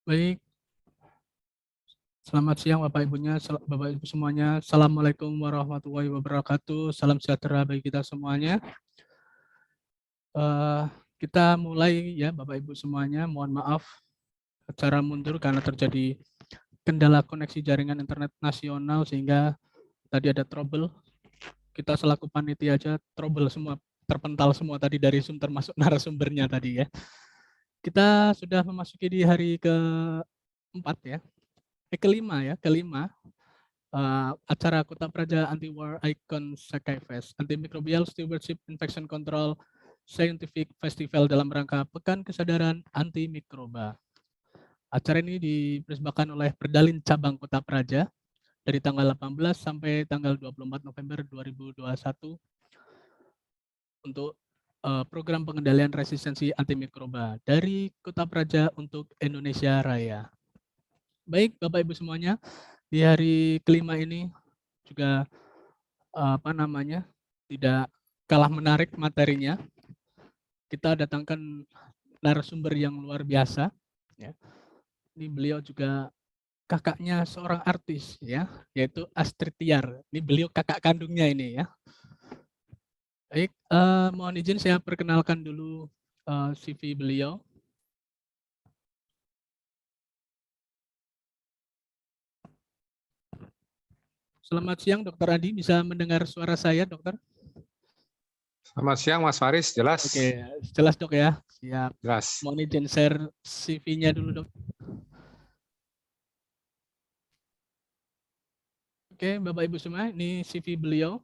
Baik, selamat siang Bapak Ibu semuanya. Assalamualaikum warahmatullahi wabarakatuh. Salam sejahtera bagi kita semuanya. Eh, kita mulai ya Bapak Ibu semuanya. Mohon maaf acara mundur karena terjadi kendala koneksi jaringan internet nasional sehingga tadi ada trouble. Kita selaku panitia aja trouble semua, terpental semua tadi dari Zoom termasuk narasumbernya tadi ya. Kita sudah memasuki di hari keempat ya. Kelima acara Kota Praja Anti-War Icon Sakai Fest, Antimicrobial Stewardship Infection Control Scientific Festival dalam rangka Pekan Kesadaran Anti Mikroba. Acara ini dipersembahkan oleh Perdalin Cabang Kota Praja dari tanggal 18 sampai tanggal 24 November 2021 untuk program pengendalian resistensi antimikroba dari Kota Praja untuk Indonesia Raya. Baik, Bapak Ibu semuanya, di hari kelima ini juga tidak kalah menarik materinya. Kita datangkan narasumber yang luar biasa. Ya. Ini beliau juga kakaknya seorang artis, ya, yaitu Astrid Tiar. Ini beliau kakak kandungnya ini, ya. Baik, mohon izin saya perkenalkan dulu CV beliau. Selamat siang, Dokter Adi. Bisa mendengar suara saya, Dokter? Selamat siang, Mas Faris. Jelas? Oke, jelas dok ya. Siap. Jelas. Mohon izin share CV-nya dulu, dok. Oke, Bapak Ibu semua, ini CV beliau.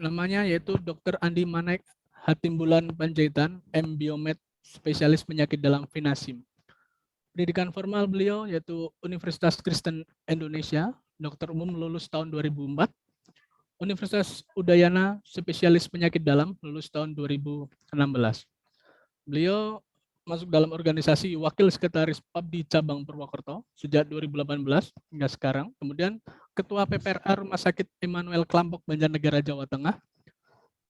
Namanya yaitu Dr. Andi Manaik Hatimbulan Panjaitan, M. Biomed, spesialis penyakit dalam Finasim. Pendidikan formal beliau yaitu Universitas Kristen Indonesia, dokter umum lulus tahun 2004, Universitas Udayana, spesialis penyakit dalam, lulus tahun 2016. Beliau masuk dalam organisasi Wakil Sekretaris PABDI Cabang Purwokerto sejak 2018 hingga sekarang. Kemudian Ketua PPRA Rumah Sakit Immanuel Klampok Banjarnegara Jawa Tengah.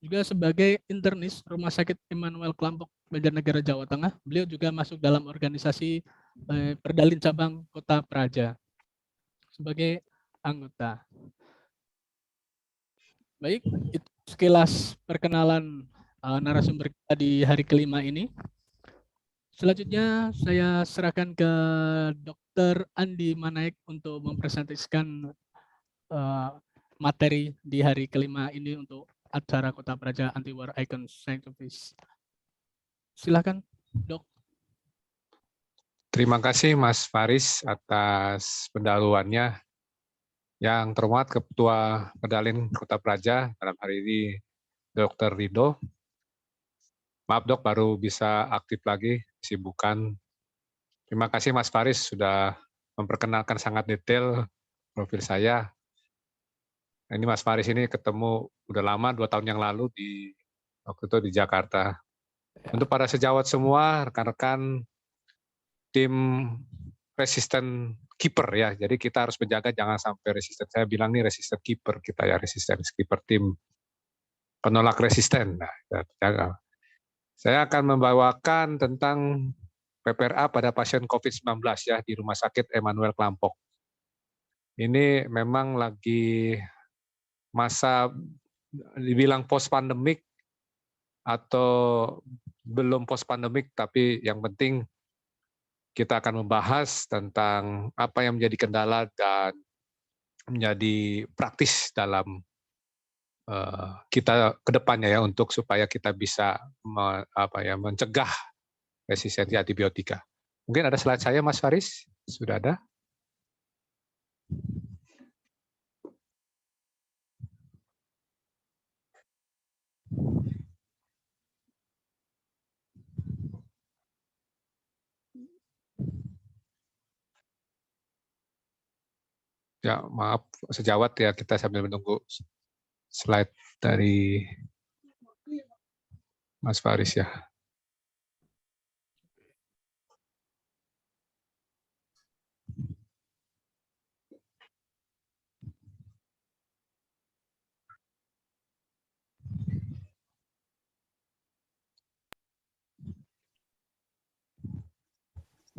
Juga sebagai internis Rumah Sakit Immanuel Klampok Banjarnegara Jawa Tengah. Beliau juga masuk dalam organisasi Perdalin Cabang Kota Praja sebagai anggota. Baik, itu sekilas perkenalan narasumber kita di hari kelima ini. Selanjutnya saya serahkan ke Dr. Andi Manaik untuk mempresentasikan materi di hari kelima ini untuk acara Kota Praja Anti-War Icon Scientific. Silakan, Dok. Terima kasih Mas Faris atas pendahuluannya. Yang terhormat Ketua Perdalin Kota Praja dalam hari ini Dr. Rido. Maaf dok, baru bisa aktif lagi, kesibukan. Terima kasih Mas Faris sudah memperkenalkan sangat detail profil saya. Ini Mas Faris ini ketemu udah lama, 2 tahun yang lalu waktu itu di Jakarta. Untuk para sejawat semua, rekan-rekan tim resisten keeper ya. Jadi kita harus menjaga jangan sampai resisten. Saya bilang nih resisten keeper kita ya, resisten keeper tim penolak resisten. Nah, kita jaga. Saya akan membawakan tentang PPRA pada pasien COVID-19 ya di Rumah Sakit Immanuel Klampok. Ini memang lagi masa dibilang post pandemik atau belum post pandemik, tapi yang penting kita akan membahas tentang apa yang menjadi kendala dan menjadi praktis dalam kita ke depannya ya untuk supaya kita bisa mencegah resistensi antibiotika. Mungkin ada slide saya Mas Faris, sudah ada? Ya, maaf sejawat ya, kita sambil menunggu slide dari Mas Faris ya.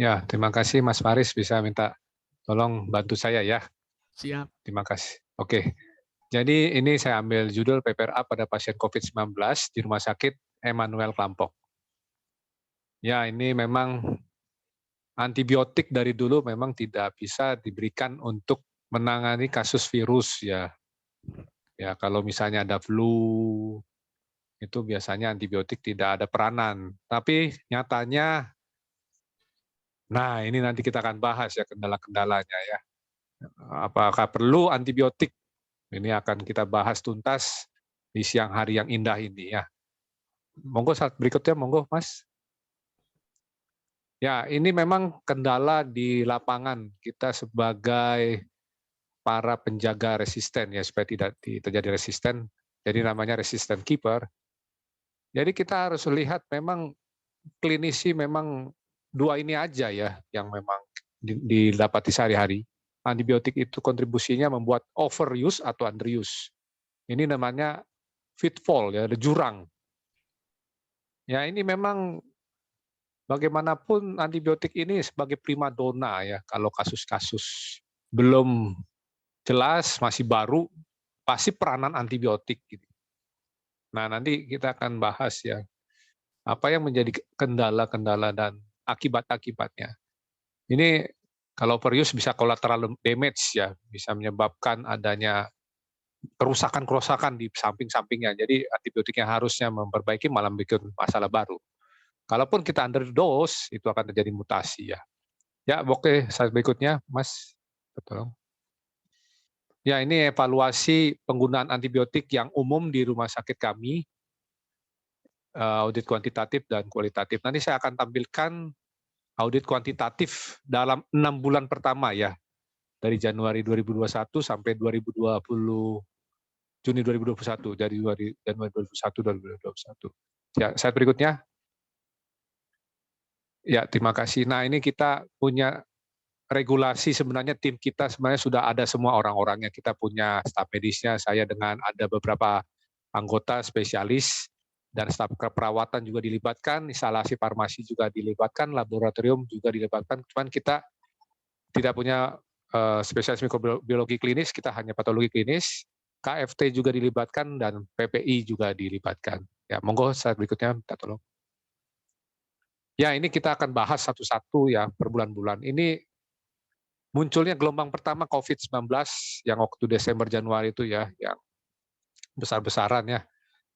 Ya, terima kasih Mas Faris, bisa minta tolong bantu saya ya. Siap. Terima kasih. Oke. Jadi ini saya ambil judul PPRA pada pasien COVID-19 di Rumah Sakit Emmanuel Klampok. Ya, ini memang antibiotik dari dulu memang tidak bisa diberikan untuk menangani kasus virus ya. Ya, kalau misalnya ada flu, itu biasanya antibiotik tidak ada peranan. Tapi nyatanya, nah ini nanti kita akan bahas ya kendala-kendalanya ya. Apakah perlu antibiotik? Ini akan kita bahas tuntas di siang hari yang indah ini ya. Monggo saat berikutnya, monggo Mas. Ya, ini memang kendala di lapangan kita sebagai para penjaga resisten ya, supaya tidak terjadi resisten. Jadi namanya resistant keeper. Jadi kita harus lihat memang klinisi memang dua ini aja ya yang memang didapati sehari-hari. Antibiotik itu kontribusinya membuat overuse atau underuse. Ini namanya pitfall ya, ada jurang. Ya ini memang bagaimanapun antibiotik ini sebagai primadona ya, kalau kasus-kasus belum jelas, masih baru, pasti peranan antibiotik. Gitu. Nah nanti kita akan bahas ya, apa yang menjadi kendala-kendala dan akibat-akibatnya. Ini kalau overuse bisa collateral damage ya, bisa menyebabkan adanya kerusakan-kerusakan di samping-sampingnya. Jadi antibiotik yang harusnya memperbaiki malah bikin masalah baru. Kalaupun kita underdose, itu akan terjadi mutasi ya. Ya, oke, slide berikutnya, Mas. Tolong. Ya, ini evaluasi penggunaan antibiotik yang umum di rumah sakit kami, audit kuantitatif dan kualitatif. Nanti saya akan tampilkan audit kuantitatif dalam 6 bulan pertama ya, dari Januari 2021 sampai 2020 Juni 2021, dari Januari 2021 2021. Ya, slide berikutnya. Ya, terima kasih. Nah, ini kita punya regulasi, sebenarnya tim kita sebenarnya sudah ada semua orang-orangnya. Kita punya staf medisnya, saya dengan ada beberapa anggota spesialis, dan staf keperawatan juga dilibatkan, instalasi farmasi juga dilibatkan, laboratorium juga dilibatkan. Cuman kita tidak punya spesialis mikrobiologi klinis, kita hanya patologi klinis, KFT juga dilibatkan, dan PPI juga dilibatkan. Ya, monggo slide berikutnya, minta tolong. Ya, ini kita akan bahas satu-satu ya per bulan-bulan. Ini munculnya gelombang pertama COVID-19 yang waktu Desember Januari itu ya, yang besar-besaran ya.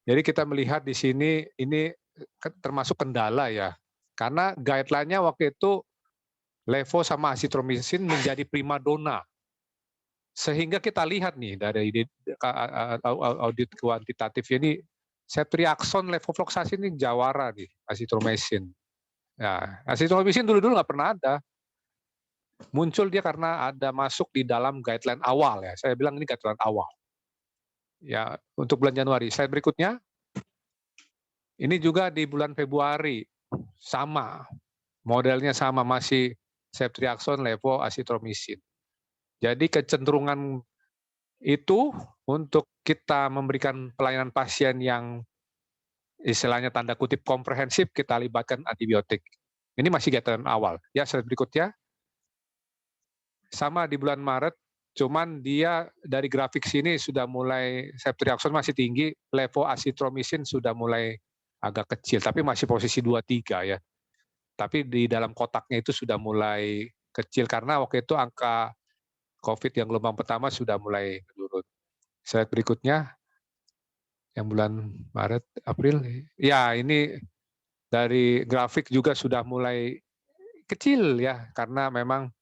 Jadi kita melihat di sini ini termasuk kendala ya. Karena guideline-nya waktu itu levo sama asitromisin menjadi primadona. Sehingga kita lihat nih dari audit kuantitatif ini ceftriaxone, levofloxacin ini jawara nih, asitromisin. Ya, asitromisin dulu-dulu nggak pernah ada. Muncul dia karena ada masuk di dalam guideline awal ya. Saya bilang ini guideline awal. Ya, untuk bulan Januari. Slide berikutnya. Ini juga di bulan Februari sama. Modelnya sama, masih ceftriaxone, levo, asitromisin. Jadi kecenderungan itu untuk kita memberikan pelayanan pasien yang istilahnya tanda kutip komprehensif, kita libatkan antibiotik. Ini masih guideline awal. Ya, slide berikutnya. Sama di bulan Maret, cuman dia dari grafik sini sudah mulai ceftriaxone masih tinggi, levoasitromisin sudah mulai agak kecil, tapi masih posisi 2-3 ya. Tapi di dalam kotaknya itu sudah mulai kecil karena waktu itu angka COVID yang gelombang pertama sudah mulai menurun. Slide berikutnya, yang bulan Maret, April, ya ini dari grafik juga sudah mulai kecil ya, karena memang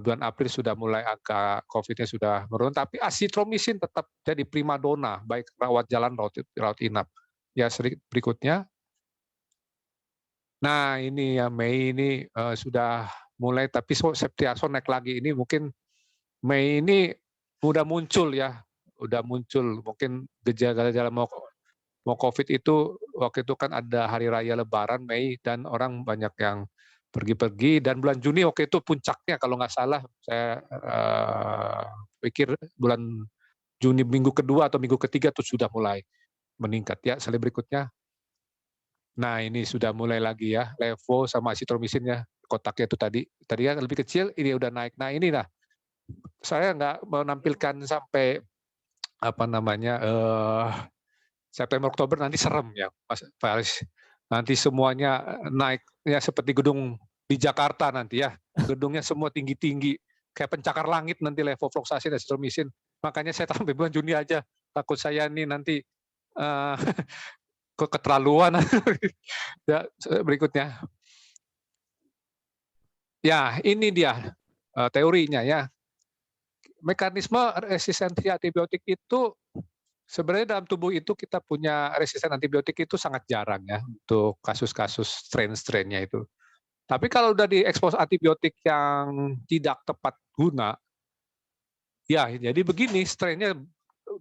bulan April sudah mulai angka COVID-nya sudah menurun, tapi asitromisin tetap jadi primadona, baik rawat jalan, rawat inap. Ya, berikutnya. Nah, ini ya Mei ini sudah mulai, tapi ceftriaxone naik lagi. Ini mungkin Mei ini udah muncul ya, udah muncul. Mungkin gejala-gejala mau COVID itu, waktu itu kan ada hari raya Lebaran Mei, dan orang banyak yang pergi-pergi, dan bulan Juni waktu itu puncaknya kalau nggak salah, saya pikir bulan Juni minggu kedua atau minggu ketiga itu sudah mulai meningkat ya. Slide berikutnya. Nah ini sudah mulai lagi ya, levo sama asitromisin ya, kotaknya itu tadi kan lebih kecil, ini udah naik. Nah inilah saya nggak menampilkan sampai apa namanya September Oktober, nanti serem ya Mas Faris. Nanti semuanya naik ya seperti gedung di Jakarta nanti ya. Gedungnya semua tinggi-tinggi kayak pencakar langit nanti level fluksasi dan azitromisin. Makanya saya sampai bulan Juni aja, takut saya nih nanti keterlaluan. Ya, berikutnya. Ya, ini dia teorinya ya. Mekanisme resistensi antibiotik itu sebenarnya dalam tubuh itu kita punya resisten antibiotik itu sangat jarang ya untuk kasus-kasus strain-strainnya itu. Tapi kalau udah diekspos antibiotik yang tidak tepat guna, ya jadi begini, strainnya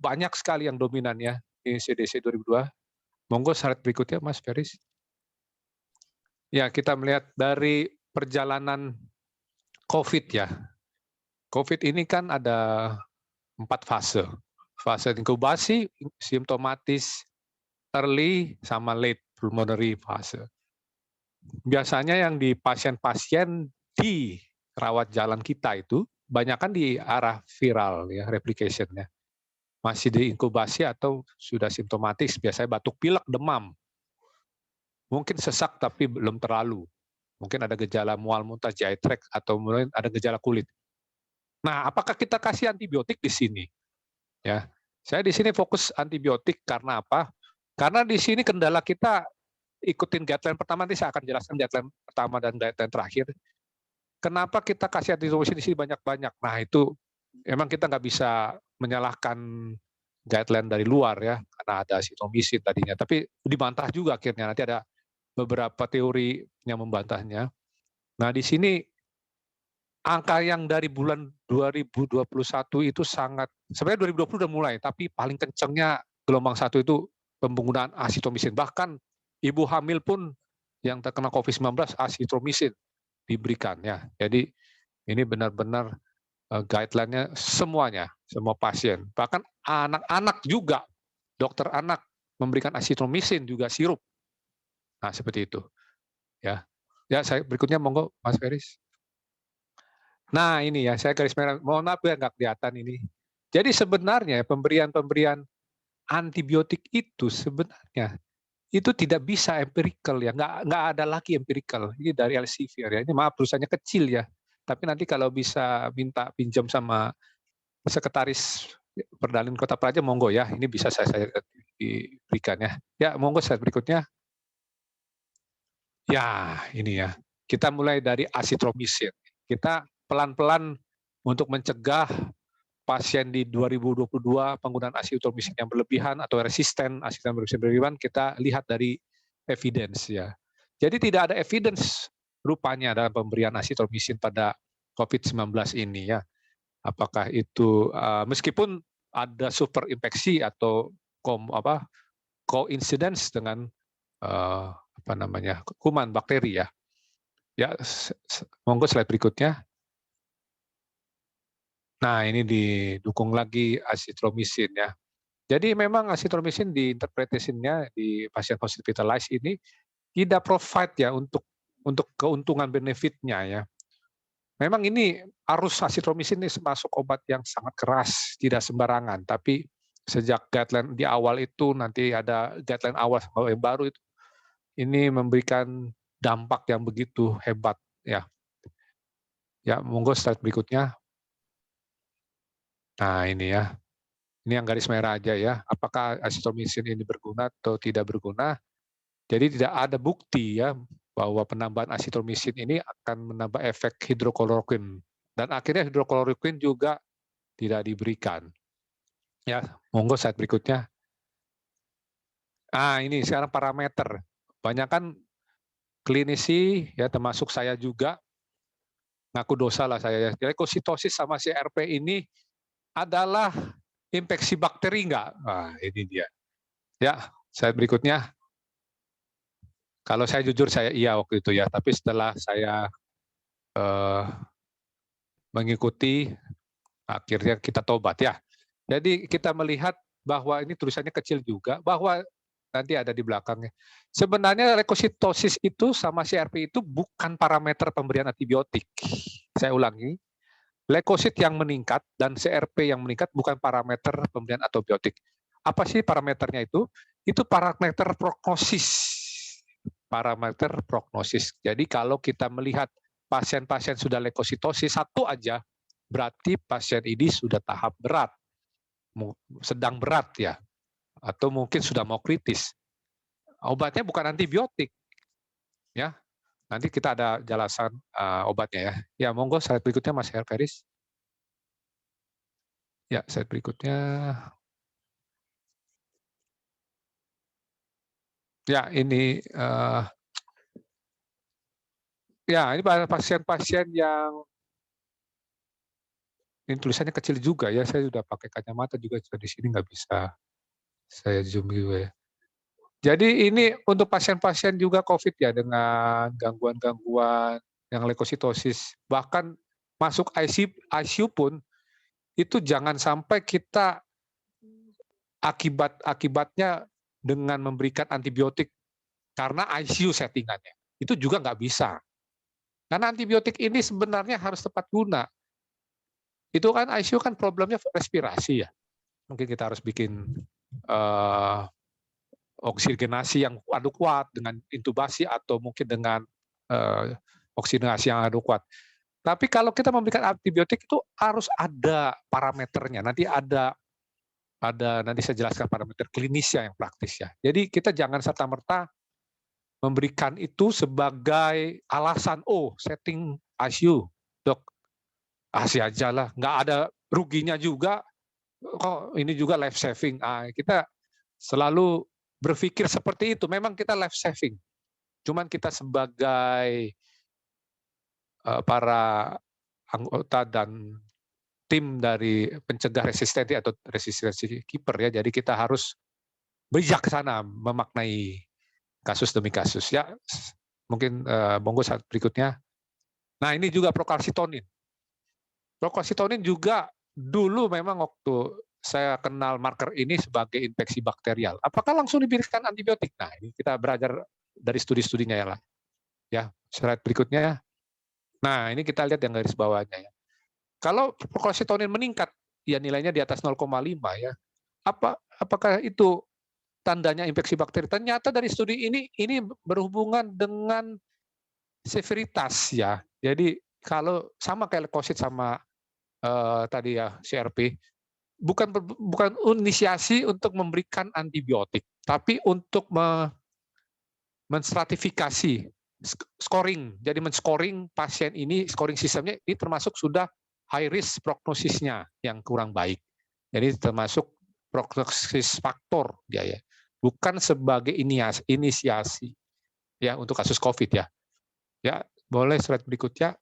banyak sekali yang dominan ya di CDC 2002. Monggo slide berikutnya Mas Feris. Ya, kita melihat dari perjalanan COVID ya. COVID ini kan ada 4 fase. Fase inkubasi, simptomatis, early, sama late pulmonary fase. Biasanya yang di pasien-pasien di rawat jalan kita itu, banyakkan di arah viral ya, replication-nya. Masih di inkubasi atau sudah simptomatis, biasanya batuk pilek, demam. Mungkin sesak tapi belum terlalu. Mungkin ada gejala mual muntah, GI tract, atau mungkin ada gejala kulit. Nah, apakah kita kasih antibiotik di sini? Ya, saya di sini fokus antibiotik karena apa? Karena di sini kendala kita ikutin guideline pertama, nanti saya akan jelaskan guideline pertama dan guideline terakhir. Kenapa kita kasih azitromisin di sini banyak-banyak? Nah itu emang kita nggak bisa menyalahkan guideline dari luar ya, karena ada azitromisin tadinya. Tapi dibantah juga akhirnya, nanti ada beberapa teori yang membantahnya. Nah di sini angka yang dari bulan 2021 itu sangat, sebenarnya 2020 udah mulai, tapi paling kencengnya gelombang 1 itu penggunaan azitromisin. Bahkan ibu hamil pun yang terkena COVID-19 azitromisin diberikan ya. Jadi ini benar-benar guideline-nya semuanya, semua pasien. Bahkan anak-anak juga, dokter anak memberikan azitromisin juga sirup. Nah, seperti itu. Ya. Ya, saya berikutnya monggo Mas Feris. Nah, ini ya, saya garis merah. Mohon maaf ya nggak kelihatan ini. Jadi sebenarnya pemberian antibiotik itu sebenarnya itu tidak bisa empirical ya, nggak ada lagi empirical. Ini dari Elsevier ya. Ini maaf perusahaannya kecil ya, tapi nanti kalau bisa minta pinjam sama sekretaris Perdalin Kota Praja, monggo ya. Ini bisa saya diberikan ya. Ya, monggo slide berikutnya. Ya, ini ya. Kita mulai dari azitromisin. Kita pelan-pelan untuk mencegah pasien di 2022 penggunaan azitromisin yang berlebihan atau resisten azitromisin berlebihan, kita lihat dari evidence ya. Jadi tidak ada evidence rupanya dalam pemberian azitromisin pada COVID-19 ini ya. Apakah itu meskipun ada superinfeksi atau coincidence dengan kuman bakteri ya. Ya, monggo slide berikutnya. Nah, ini didukung lagi azitromisin ya. Jadi memang azitromisin di interpretasinya di pasien hospitalized ini tidak provide ya untuk keuntungan benefitnya ya. Memang ini arus azitromisin ini masuk obat yang sangat keras, tidak sembarangan. Tapi sejak guideline di awal itu, nanti ada guideline awal yang baru itu, ini memberikan dampak yang begitu hebat ya. Ya, monggo slide berikutnya. Nah, ini ya. Ini yang garis merah aja ya. Apakah azitromisin ini berguna atau tidak berguna? Jadi tidak ada bukti ya bahwa penambahan azitromisin ini akan menambah efek hidrokloroquine. Dan akhirnya hidrokloroquine juga tidak diberikan. Ya, monggo slide berikutnya. Ah, ini sekarang parameter. Banyak kan klinisi ya termasuk saya juga ngaku dosa lah saya. Leukositosis sama CRP ini adalah infeksi bakteri enggak? Nah, ini dia. Ya, slide berikutnya. Kalau saya jujur saya iya waktu itu ya, tapi setelah saya mengikuti akhirnya kita tobat ya. Jadi kita melihat bahwa ini tulisannya kecil juga, bahwa nanti ada di belakangnya. Sebenarnya leukositosis itu sama CRP itu bukan parameter pemberian antibiotik. Saya ulangi, leukosit yang meningkat dan CRP yang meningkat bukan parameter pemberian antibiotik. Apa sih parameternya itu? Itu parameter prognosis. Parameter prognosis. Jadi kalau kita melihat pasien-pasien sudah leukositosis satu aja, berarti pasien ini sudah tahap berat, sedang berat ya, atau mungkin sudah mau kritis. Obatnya bukan antibiotik, ya. Nanti kita ada jelasan obatnya ya. Ya, monggo slide berikutnya Mas Herferis. Ya, slide berikutnya. Ya, ini ya ini pasien-pasien yang ini tulisannya kecil juga ya. Saya sudah pakai kacamata juga di sini nggak bisa saya zoom juga ya. Jadi ini untuk pasien-pasien juga COVID ya dengan gangguan-gangguan yang leukositosis, bahkan masuk ICU pun itu jangan sampai kita akibatnya dengan memberikan antibiotik karena ICU settingannya. Itu juga nggak bisa. Karena antibiotik ini sebenarnya harus tepat guna. Itu kan ICU kan problemnya respirasi ya. Mungkin kita harus bikin oksigenasi yang kuat dengan intubasi atau mungkin dengan oksigenasi yang kuat. Tapi kalau kita memberikan antibiotik itu harus ada parameternya. Nanti nanti saya jelaskan parameter klinisnya yang praktis ya. Jadi kita jangan serta-merta memberikan itu sebagai alasan, oh setting ICU, dok, ASI aja lah, nggak ada ruginya juga, kok ini juga life saving. Kita selalu berpikir seperti itu, memang kita life saving. Cuman kita sebagai para anggota dan tim dari pencegah resistensi atau resistensi kiper ya, jadi kita harus bijaksana memaknai kasus demi kasus ya. Mungkin monggo saat berikutnya. Nah ini juga prokalsitonin. Prokalsitonin juga dulu memang waktu saya kenal marker ini sebagai infeksi bakterial. Apakah langsung diberikan antibiotik? Nah ini kita belajar dari studi-studinya ya lah. Ya, slide berikutnya. Nah ini kita lihat yang garis bawahnya ya. Kalau prokalsitonin meningkat, ya nilainya di atas 0,5 ya. Apakah itu tandanya infeksi bakteri? Ternyata dari studi ini berhubungan dengan severitas ya. Jadi kalau sama kayak leukosit sama tadi ya CRP, bukan inisiasi untuk memberikan antibiotik, tapi untuk menstratifikasi scoring. Jadi men-scoring pasien ini, scoring sistemnya ini termasuk sudah high risk prognosisnya yang kurang baik. Jadi termasuk prognosis faktor dia ya. Bukan sebagai inisiasi ya untuk kasus COVID ya. Ya, boleh slide berikutnya.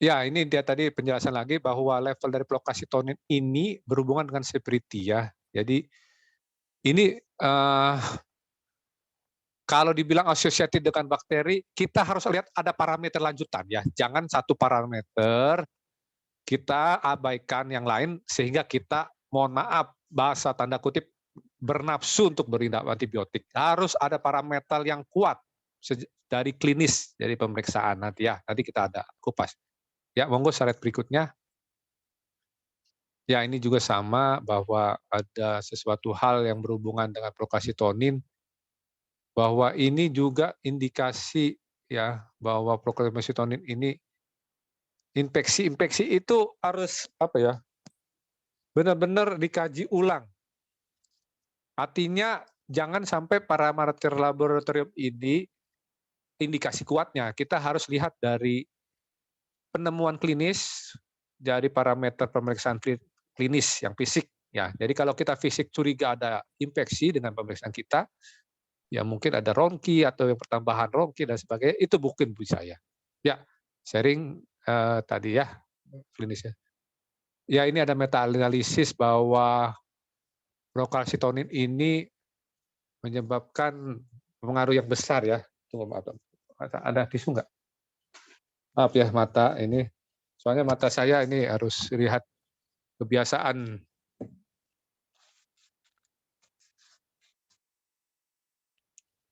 Ya, ini dia tadi penjelasan lagi bahwa level dari prokalsitonin ini berhubungan dengan severity ya. Jadi ini kalau dibilang associated dengan bakteri, kita harus lihat ada parameter lanjutan ya. Jangan satu parameter kita abaikan yang lain sehingga kita, mohon maaf, bahasa tanda kutip, bernafsu untuk beri antibiotik. Harus ada parameter yang kuat dari klinis, dari pemeriksaan nanti ya. Nanti kita ada kupas. Ya, monggo slide berikutnya. Ya, ini juga sama bahwa ada sesuatu hal yang berhubungan dengan prokalsitonin, bahwa ini juga indikasi ya bahwa prokalsitonin ini infeksi itu harus apa ya, benar-benar dikaji ulang. Artinya jangan sampai parameter laboratorium ini indikasi kuatnya. Kita harus lihat dari penemuan klinis, dari parameter pemeriksaan klinis yang fisik ya. Jadi kalau kita fisik curiga ada infeksi dengan pemeriksaan kita, ya mungkin ada ronki atau pertambahan ronki dan sebagainya, itu mungkin bisa ya. Ya, sharing tadi ya klinisnya. Ya ini ada meta-analisis bahwa prokalsitonin ini menyebabkan pengaruh yang besar ya. Tunggu maaf, ada tisu nggak? Maaf ya mata ini, soalnya mata saya ini harus lihat kebiasaan.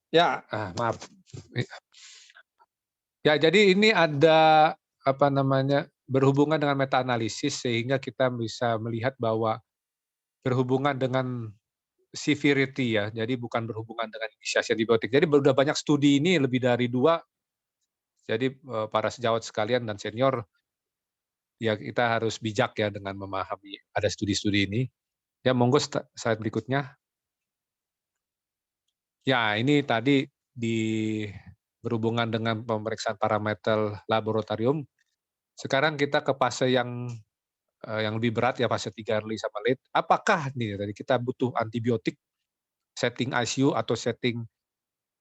Ya, maaf. Ya, jadi ini ada apa namanya, berhubungan dengan meta analisis sehingga kita bisa melihat bahwa berhubungan dengan severity ya, jadi bukan berhubungan dengan inisiasi antibiotik. Jadi sudah banyak studi ini lebih dari 2, jadi para sejawat sekalian dan senior, ya kita harus bijak ya dengan memahami ada studi-studi ini. Ya monggo slide berikutnya. Ya ini tadi berhubungan dengan pemeriksaan parameter laboratorium. Sekarang kita ke fase yang lebih berat ya, fase 3 early sama late. Apakah nih tadi kita butuh antibiotik setting ICU atau setting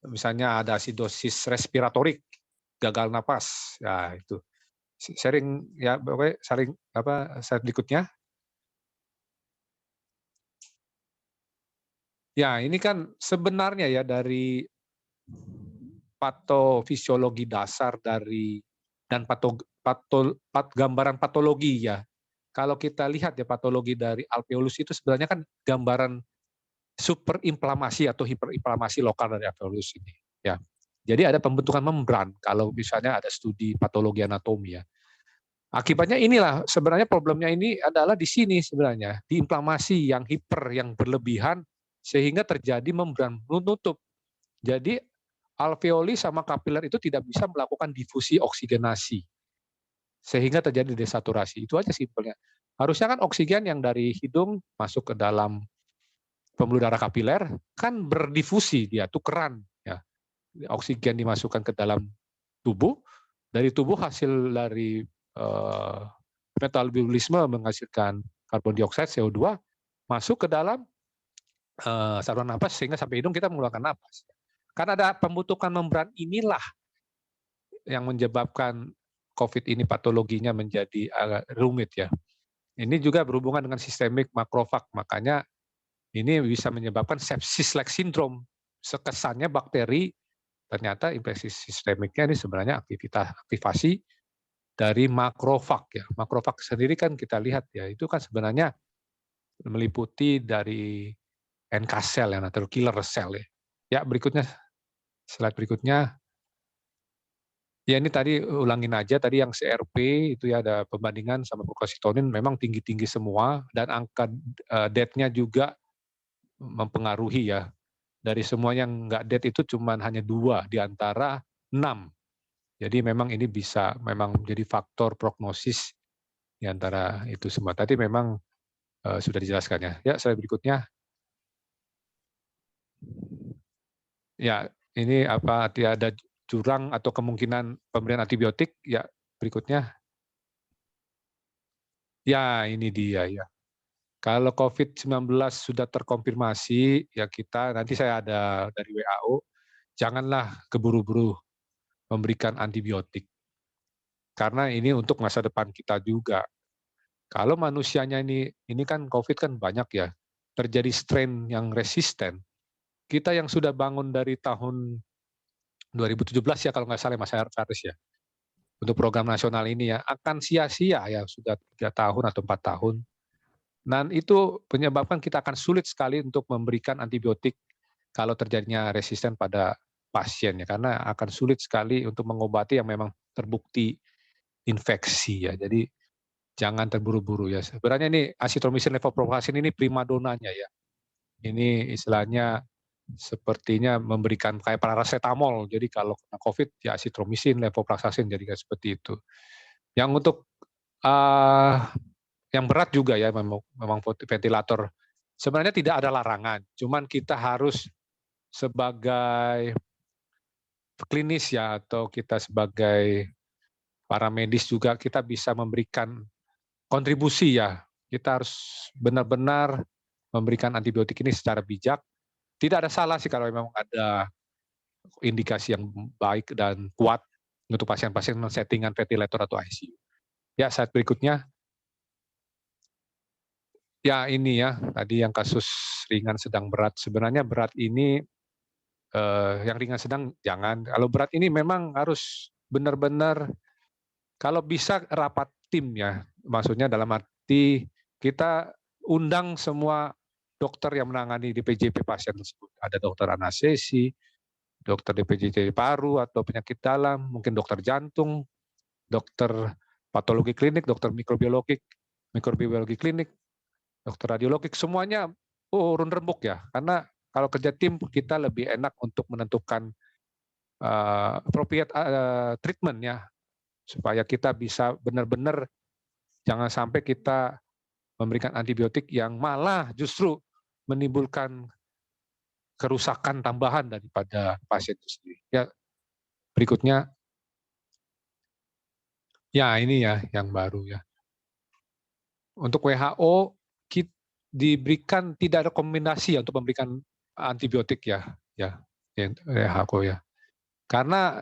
misalnya ada asidosis respiratorik, gagal napas, ya itu. Sharing ya, pokoknya saling apa, slide berikutnya. Ya, ini kan sebenarnya ya dari patofisiologi dasar dari dan gambaran patologi ya. Kalau kita lihat ya patologi dari alveolus itu sebenarnya kan gambaran superinflamasi atau hiperinflamasi lokal dari alveolus ini ya. Jadi ada pembentukan membran kalau misalnya ada studi patologi anatomi ya. Akibatnya inilah sebenarnya problemnya ini adalah di sini sebenarnya, di inflamasi yang hiper, yang berlebihan sehingga terjadi membran menutup. Jadi alveoli sama kapiler itu tidak bisa melakukan difusi oksigenasi sehingga terjadi desaturasi. Itu aja simpelnya. Harusnya kan oksigen yang dari hidung masuk ke dalam pembuluh darah kapiler kan berdifusi, dia tukeran ya. Oksigen dimasukkan ke dalam tubuh, dari tubuh hasil dari metabolisme menghasilkan karbon dioksida CO2 masuk ke dalam saluran napas sehingga sampai hidung kita mengeluarkan napas. Karena ada pembentukan membran inilah yang menyebabkan COVID ini patologinya menjadi agak rumit ya. Ini juga berhubungan dengan sistemik makrofag, makanya ini bisa menyebabkan sepsis-like syndrome. Sekesannya bakteri, ternyata infeksi sistemiknya ini sebenarnya aktivasi dari makrofag ya. Makrofag sendiri kan kita lihat ya, itu kan sebenarnya meliputi dari NK cell ya, natural killer cell ya. Ya berikutnya, slide berikutnya. Ya ini tadi ulangin aja tadi yang CRP itu ya ada pembandingan sama procalcitonin memang tinggi-tinggi semua dan angka death-nya juga mempengaruhi ya. Dari semua yang nggak death itu cuma hanya 2 di antara 6. Jadi memang ini bisa memang menjadi faktor prognosis di antara itu semua. Tadi memang sudah dijelaskan ya. Ya, slide berikutnya. Ya, ini apa ada jurang atau kemungkinan pemberian antibiotik? Ya, berikutnya. Ya, ini dia ya. Kalau COVID-19 sudah terkonfirmasi, ya kita nanti saya ada dari WHO, janganlah keburu-buru memberikan antibiotik. Karena ini untuk masa depan kita juga. Kalau manusianya ini kan COVID kan banyak ya, terjadi strain yang resisten. Kita yang sudah bangun dari tahun 2017 ya kalau nggak salah Mas Faris ya, untuk program nasional ini ya, akan sia-sia ya sudah 3 tahun atau 4 tahun. Dan itu menyebabkan kita akan sulit sekali untuk memberikan antibiotik kalau terjadinya resisten pada pasien ya, karena akan sulit sekali untuk mengobati yang memang terbukti infeksi ya. Jadi jangan terburu-buru ya. Sebenarnya ini azitromycin levofloxacin ini primadonanya ya. Ini istilahnya sepertinya memberikan kayak paracetamol. Jadi kalau kena COVID ya azitromycin levofloxacin jadi kayak seperti itu. Yang untuk yang berat juga ya memang ventilator. Sebenarnya tidak ada larangan, cuman kita harus sebagai klinis ya atau kita sebagai para medis juga kita bisa memberikan kontribusi ya. Kita harus benar-benar memberikan antibiotik ini secara bijak. Tidak ada salah sih kalau memang ada indikasi yang baik dan kuat untuk pasien-pasien settingan ventilator atau ICU. Ya, saat berikutnya. Ya ini ya, tadi yang kasus ringan sedang berat. Sebenarnya berat ini, yang ringan sedang jangan. Kalau berat ini memang harus benar-benar kalau bisa rapat tim ya. Maksudnya dalam arti kita undang semua dokter yang menangani di PJP pasien tersebut. Ada dokter anestesi, dokter DPJJ paru atau penyakit dalam, mungkin dokter jantung, dokter patologi klinik, dokter mikrobiologi klinik, dokter radiologi, semuanya urun rembuk ya. Karena kalau kerja tim kita lebih enak untuk menentukan appropriate treatment ya, supaya kita bisa benar-benar jangan sampai kita memberikan antibiotik yang malah justru menimbulkan kerusakan tambahan daripada pasien itu sendiri. Ya, berikutnya. Ya, ini ya yang baru ya. Untuk WHO diberikan tidak ada rekomendasi untuk memberikan antibiotik ya WHO ya. Karena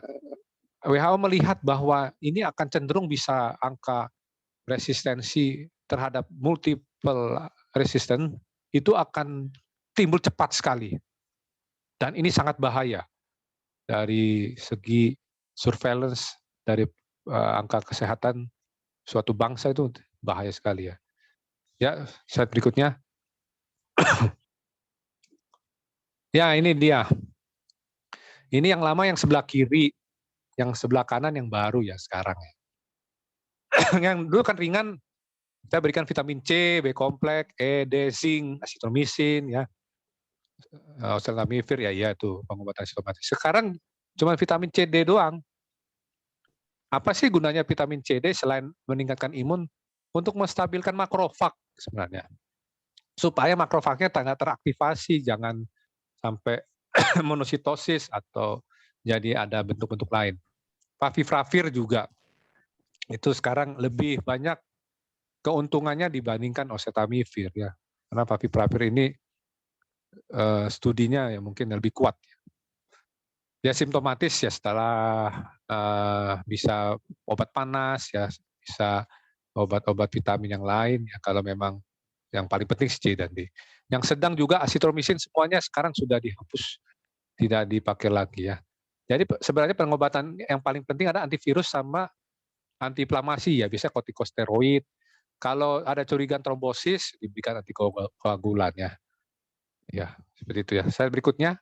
WHO melihat bahwa ini akan cenderung bisa angka resistensi terhadap multiple resistant itu akan timbul cepat sekali. Dan ini sangat bahaya dari segi surveillance dari angka kesehatan suatu bangsa, itu bahaya sekali ya. Ya, slide berikutnya. Ya, ini dia. Ini yang lama yang sebelah kiri, yang sebelah kanan yang baru ya sekarang. Yang dulu kan ringan, kita berikan vitamin C, B kompleks, E, D, zinc, asitromisin ya. Oseltamivir ya itu pengobatan simptomatik. Sekarang cuma vitamin C, D doang. Apa sih gunanya vitamin C, D selain meningkatkan imun? Untuk menstabilkan makrofag sebenarnya. Supaya makrofagnya tidak teraktivasi, jangan sampai monositosis atau jadi ada bentuk-bentuk lain. Favipiravir juga itu sekarang lebih banyak keuntungannya dibandingkan oseltamivir ya. Karena favipiravir ini studinya ya mungkin lebih kuat. Ya simptomatis ya setelah bisa obat panas ya, bisa obat-obat vitamin yang lain ya, kalau memang yang paling penting C dan D. Yang sedang juga asitromisin semuanya sekarang sudah dihapus, tidak dipakai lagi ya. Jadi sebenarnya pengobatan yang paling penting ada antivirus sama antiinflamasi ya, bisa kortikosteroid. Kalau ada curigaan trombosis diberikan antikoagulan ya. Ya, seperti itu ya. Slide berikutnya.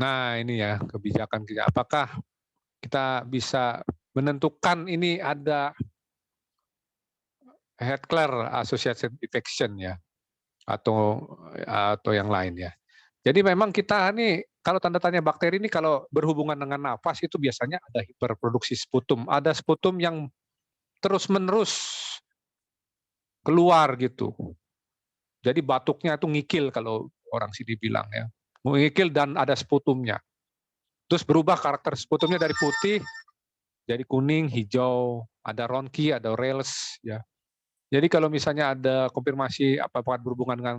Nah, ini ya kebijakan kita. Apakah kita bisa menentukan ini ada head-clear associated infection ya, atau yang lain ya. Jadi memang kita ini kalau tanda tanya bakteri ini kalau berhubungan dengan nafas itu biasanya ada hiperproduksi sputum. Ada sputum yang terus-menerus keluar gitu. Jadi batuknya itu ngikil kalau orang sini bilang ya. Ngikil dan ada sputumnya. Terus berubah karakter sputumnya dari putih jadi kuning, hijau, ada ronki, ada Rales ya. Jadi kalau misalnya ada konfirmasi apakah berhubungan dengan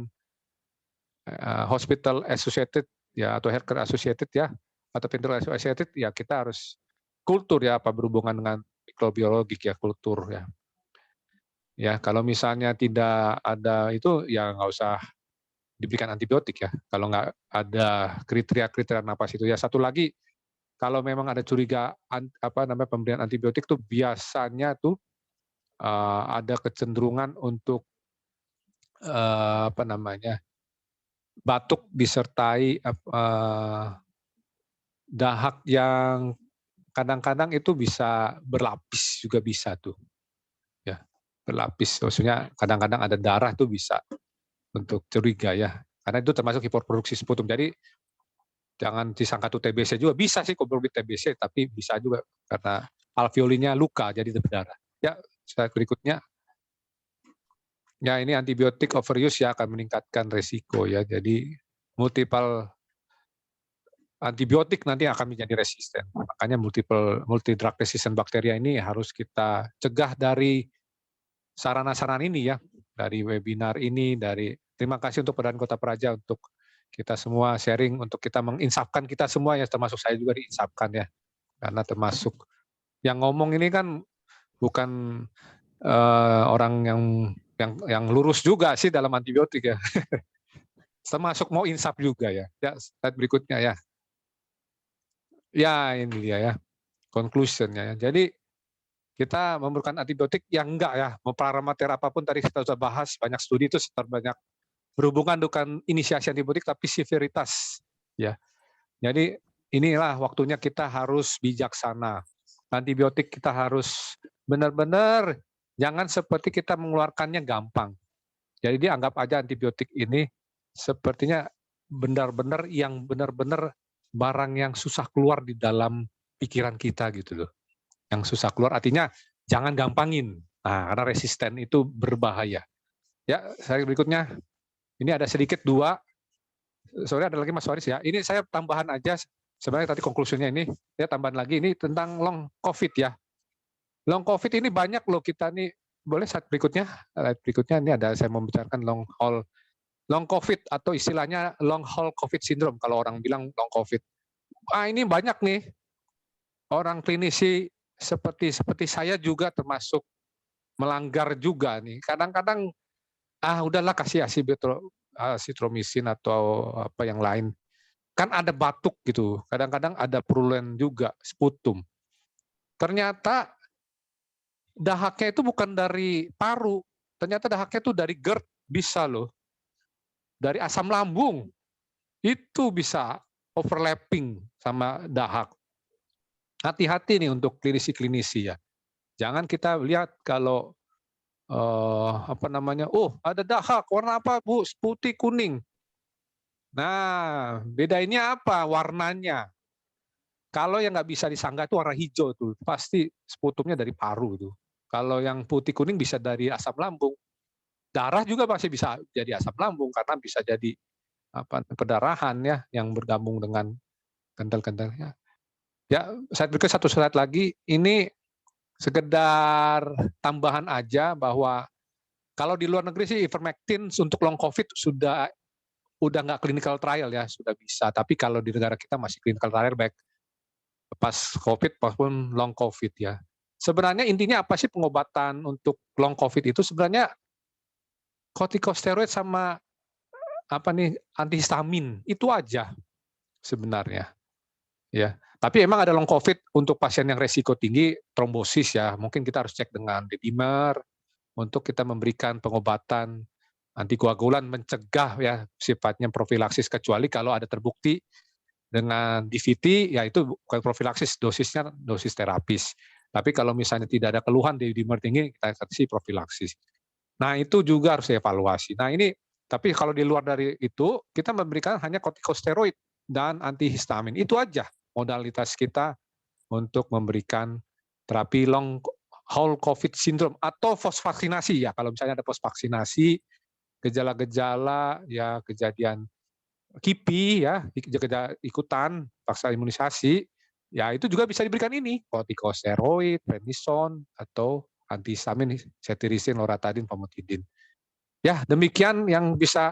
hospital associated ya atau healthcare associated ya atau pintu associated ya kita harus kultur ya apa berhubungan dengan mikrobiologik ya kultur ya. Ya kalau misalnya tidak ada itu ya nggak usah diberikan antibiotik ya. Kalau nggak ada kriteria napas itu ya. Satu lagi kalau memang ada curiga pemberian antibiotik tuh biasanya tuh ada kecenderungan untuk batuk disertai dahak yang kadang-kadang itu bisa berlapis juga bisa tuh. Ya, berlapis. Maksudnya kadang-kadang ada darah tuh bisa untuk curiga ya. Karena itu termasuk hiperproduksi sputum. Jadi jangan disangka tuh TBC juga. Bisa sih komorbid TBC, tapi bisa juga karena alveolinya luka jadi berdarah. Ya, slide berikutnya. Ya, ini antibiotik overuse ya akan meningkatkan resiko ya. Jadi multiple antibiotik nanti akan menjadi resisten. Makanya multi drug resistant bakteria ini harus kita cegah dari sarana-sarana ini ya, dari webinar ini, dari terima kasih untuk Perdana Kota Praja untuk kita semua sharing, untuk kita menginsafkan kita semua ya, termasuk saya juga diinsafkan ya, karena termasuk yang ngomong ini kan bukan orang yang lurus juga sih dalam antibiotik ya, termasuk mau insaf juga ya. Ya, slide berikutnya ya. Ya ini dia ya, conclusion-nya ya. Jadi kita memerlukan antibiotik yang enggak ya, parameter apapun tadi kita sudah bahas, banyak studi itu banyak berhubungan dengan inisiasi antibiotik tapi severitas ya. Jadi inilah waktunya kita harus bijaksana. Antibiotik kita harus benar-benar jangan seperti kita mengeluarkannya gampang. Jadi dianggap aja antibiotik ini sepertinya benar-benar barang yang susah keluar di dalam pikiran kita gitu loh. Yang susah keluar artinya jangan gampangin. Nah, karena resisten itu berbahaya. Ya, saya berikutnya. Ini ada sedikit dua. Sorry ada lagi Mas Waris ya. Ini saya tambahan aja. Sebenarnya tadi konklusinya ini, ya tambahan lagi ini tentang long COVID ya. Long COVID ini banyak loh kita nih. Boleh slide berikutnya? Slide berikutnya ini ada saya membicarakan long COVID atau istilahnya long haul COVID syndrome kalau orang bilang long COVID. Ini banyak nih orang klinisi seperti saya juga termasuk melanggar juga nih. Kadang-kadang udahlah kasih asitromisin atau apa yang lain. Kan ada batuk gitu. Kadang-kadang ada purulent juga, sputum. Ternyata dahaknya itu bukan dari paru. Ternyata dahaknya itu dari GERD bisa loh. Dari asam lambung. Itu bisa overlapping sama dahak. Hati-hati nih untuk klinisi-klinisi ya. Jangan kita lihat kalau ada dahak warna apa Bu? Putih kuning. Nah, bedainnya apa? Warnanya. Kalau yang nggak bisa disangga itu warna hijau tuh, pasti sputumnya dari paru tuh. Kalau yang putih kuning bisa dari asam lambung. Darah juga masih bisa jadi asam lambung karena bisa jadi perdarahan ya yang bergabung dengan kental-kentalnya. Ya, saya berikut satu slide lagi. Ini sekedar tambahan aja bahwa kalau di luar negeri sih ivermectin untuk long COVID udah nggak clinical trial ya, sudah bisa. Tapi kalau di negara kita masih clinical trial baik pas COVID maupun long COVID ya. Sebenarnya intinya apa sih pengobatan untuk long COVID itu? Sebenarnya kortikosteroid sama antihistamin itu aja sebenarnya. Ya, tapi emang ada long COVID untuk pasien yang resiko tinggi trombosis ya. Mungkin kita harus cek dengan D-dimer untuk kita memberikan pengobatan antikoagulan mencegah ya sifatnya profilaksis kecuali kalau ada terbukti dengan DVT ya itu bukan profilaksis, dosisnya dosis terapis. Tapi kalau misalnya tidak ada keluhan di dimer tinggi kita kasih profilaksis. Nah, itu juga harus dievaluasi. Nah, ini tapi kalau di luar dari itu kita memberikan hanya kortikosteroid dan antihistamin. Itu aja modalitas kita untuk memberikan terapi long haul COVID syndrome atau post vaksinasi ya. Kalau misalnya ada post vaksinasi, gejala-gejala ya kejadian KIPI ya, ikutan vaksin imunisasi, ya itu juga bisa diberikan ini, kortikosteroid, prednison, atau antihistamin, cetirizine, loratadin, famotidin. Ya, demikian yang bisa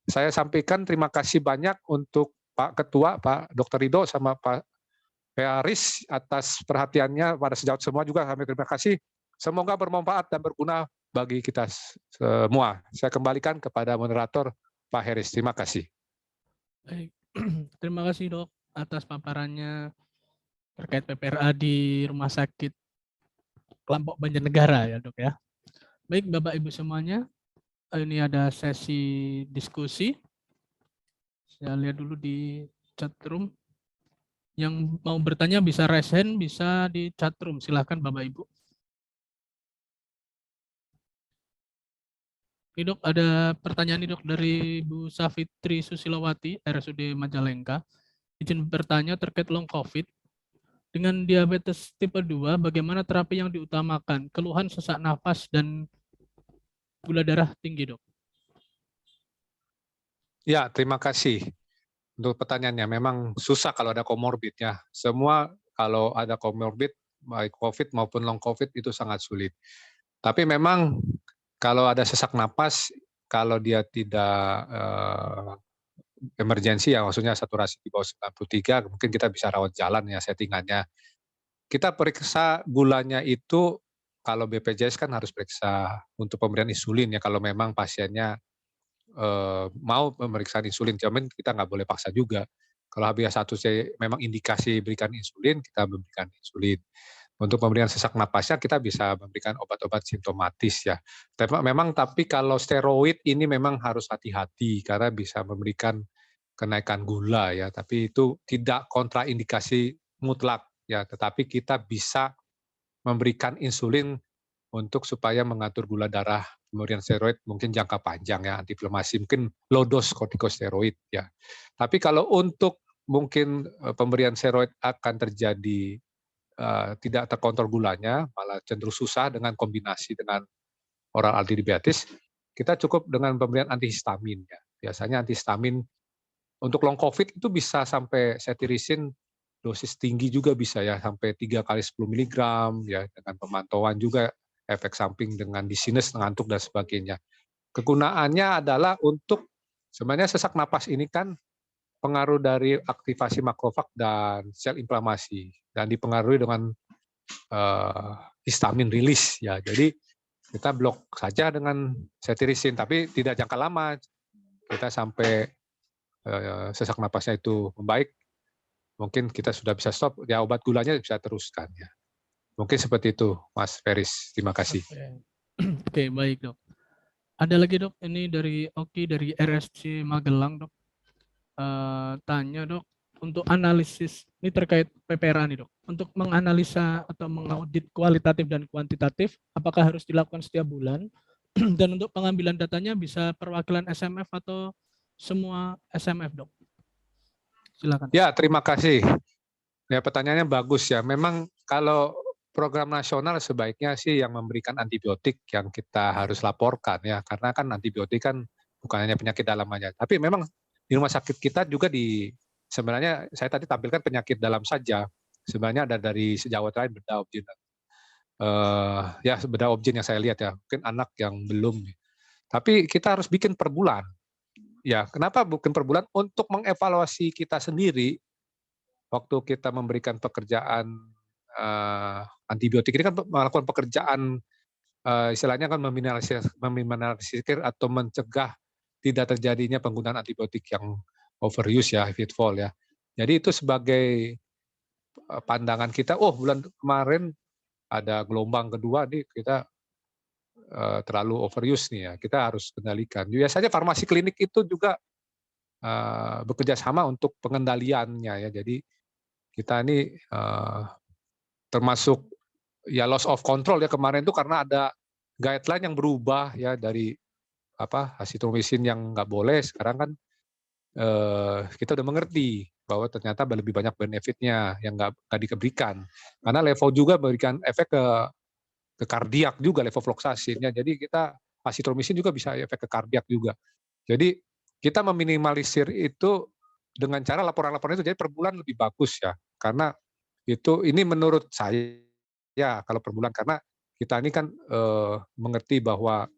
saya sampaikan. Terima kasih banyak untuk Pak Ketua, Pak Dr. Ridho, sama Pak Aris atas perhatiannya pada sejauh semua juga kami terima kasih. Semoga bermanfaat dan berguna bagi kita semua. Saya kembalikan kepada moderator Pak Heris. Terima kasih. Baik, terima kasih Dok atas paparannya terkait PPRA di Rumah Sakit Kelompok Banjarnegara ya Dok ya. Baik Bapak Ibu semuanya, ini ada sesi diskusi. Saya lihat dulu di chat room. Yang mau bertanya bisa raise hand, bisa di chat room. Silahkan Bapak Ibu. Ini Dok, ada pertanyaan nih Dok dari Bu Safitri Susilowati, RSUD Majalengka. Izin bertanya terkait long COVID. Dengan diabetes tipe 2, bagaimana terapi yang diutamakan? Keluhan sesak nafas dan gula darah tinggi Dok. Ya, terima kasih untuk pertanyaannya. Memang susah kalau ada komorbid ya. Semua kalau ada komorbid, baik COVID maupun long COVID itu sangat sulit. Tapi memang kalau ada sesak napas, kalau dia tidak emergensi ya, maksudnya saturasi di bawah 93, mungkin kita bisa rawat jalan ya settingannya. Kita periksa gulanya itu, kalau BPJS kan harus periksa untuk pemberian insulin ya, kalau memang pasiennya mau pemeriksaan insulin, cuman kita nggak boleh paksa juga. Kalau HbA1c memang indikasi berikan insulin, kita memberikan insulin. Untuk pemberian sesak napasnya kita bisa memberikan obat-obat simptomatis ya. Tapi kalau steroid ini memang harus hati-hati karena bisa memberikan kenaikan gula ya, tapi itu tidak kontraindikasi mutlak ya, tetapi kita bisa memberikan insulin untuk supaya mengatur gula darah, pemberian steroid mungkin jangka panjang ya, antiinflamasi, mungkin low dose kortikosteroid ya. Tapi kalau untuk mungkin pemberian steroid akan terjadi tidak terkontrol gulanya, malah cenderung susah dengan kombinasi dengan oral antidiabetes, kita cukup dengan pemberian antihistamin ya. Biasanya antihistamin untuk long COVID itu bisa sampai cetirizine dosis tinggi juga bisa ya, sampai 3 kali 10 mg ya, dengan pemantauan juga efek samping dengan dizziness, ngantuk dan sebagainya. Kegunaannya adalah untuk sebenarnya sesak napas ini kan pengaruh dari aktivasi makrofag dan sel inflamasi dan dipengaruhi dengan histamin rilis ya. Jadi kita blok saja dengan cetirizine, tapi tidak jangka lama. Kita sampai sesak napasnya itu membaik, mungkin kita sudah bisa stop, ya obat gulanya bisa teruskan ya. Mungkin seperti itu, Mas Feris. Terima kasih. Oke, baik dok. Ada lagi dok, ini dari Oki dari RSC Magelang dok. Tanya dok, untuk analisis, ini terkait PPRA nih dok. Untuk menganalisa atau mengaudit kualitatif dan kuantitatif, apakah harus dilakukan setiap bulan? Dan untuk pengambilan datanya bisa perwakilan SMF atau semua SMF dok? Silakan. Ya, terima kasih. Ya, pertanyaannya bagus ya. Memang kalau program nasional sebaiknya sih yang memberikan antibiotik yang kita harus laporkan ya, karena kan antibiotik kan bukan hanya penyakit dalam aja. Tapi memang di rumah sakit kita juga sebenarnya saya tadi tampilkan penyakit dalam saja. Sebenarnya ada dari sejawat lain bedah objen. Ya bedah objen yang saya lihat ya, mungkin anak yang belum. Tapi kita harus bikin per bulan. Ya, kenapa bukan per bulan? Untuk mengevaluasi kita sendiri waktu kita memberikan pekerjaan antibiotik ini kan melakukan pekerjaan istilahnya kan meminimalisir atau mencegah tidak terjadinya penggunaan antibiotik yang overuse ya, fitfall ya. Jadi itu sebagai pandangan kita, oh bulan kemarin ada gelombang kedua nih kita terlalu overuse nih ya, kita harus kendalikan. Biasanya farmasi klinik itu juga bekerja sama untuk pengendaliannya ya. Jadi kita ini termasuk ya loss of control ya kemarin itu karena ada guideline yang berubah ya dari azitromisin yang nggak boleh, sekarang kan kita udah mengerti bahwa ternyata lebih banyak benefitnya yang nggak diberikan. Karena levo juga memberikan efek ke kardiak juga, levofloxacin ya. Jadi kita azitromisin juga bisa efek ke kardiak juga. Jadi kita meminimalisir itu dengan cara laporan-laporan itu, jadi per bulan lebih bagus ya. Karena ini menurut saya ya kalau per bulan, karena kita ini kan mengerti bahwa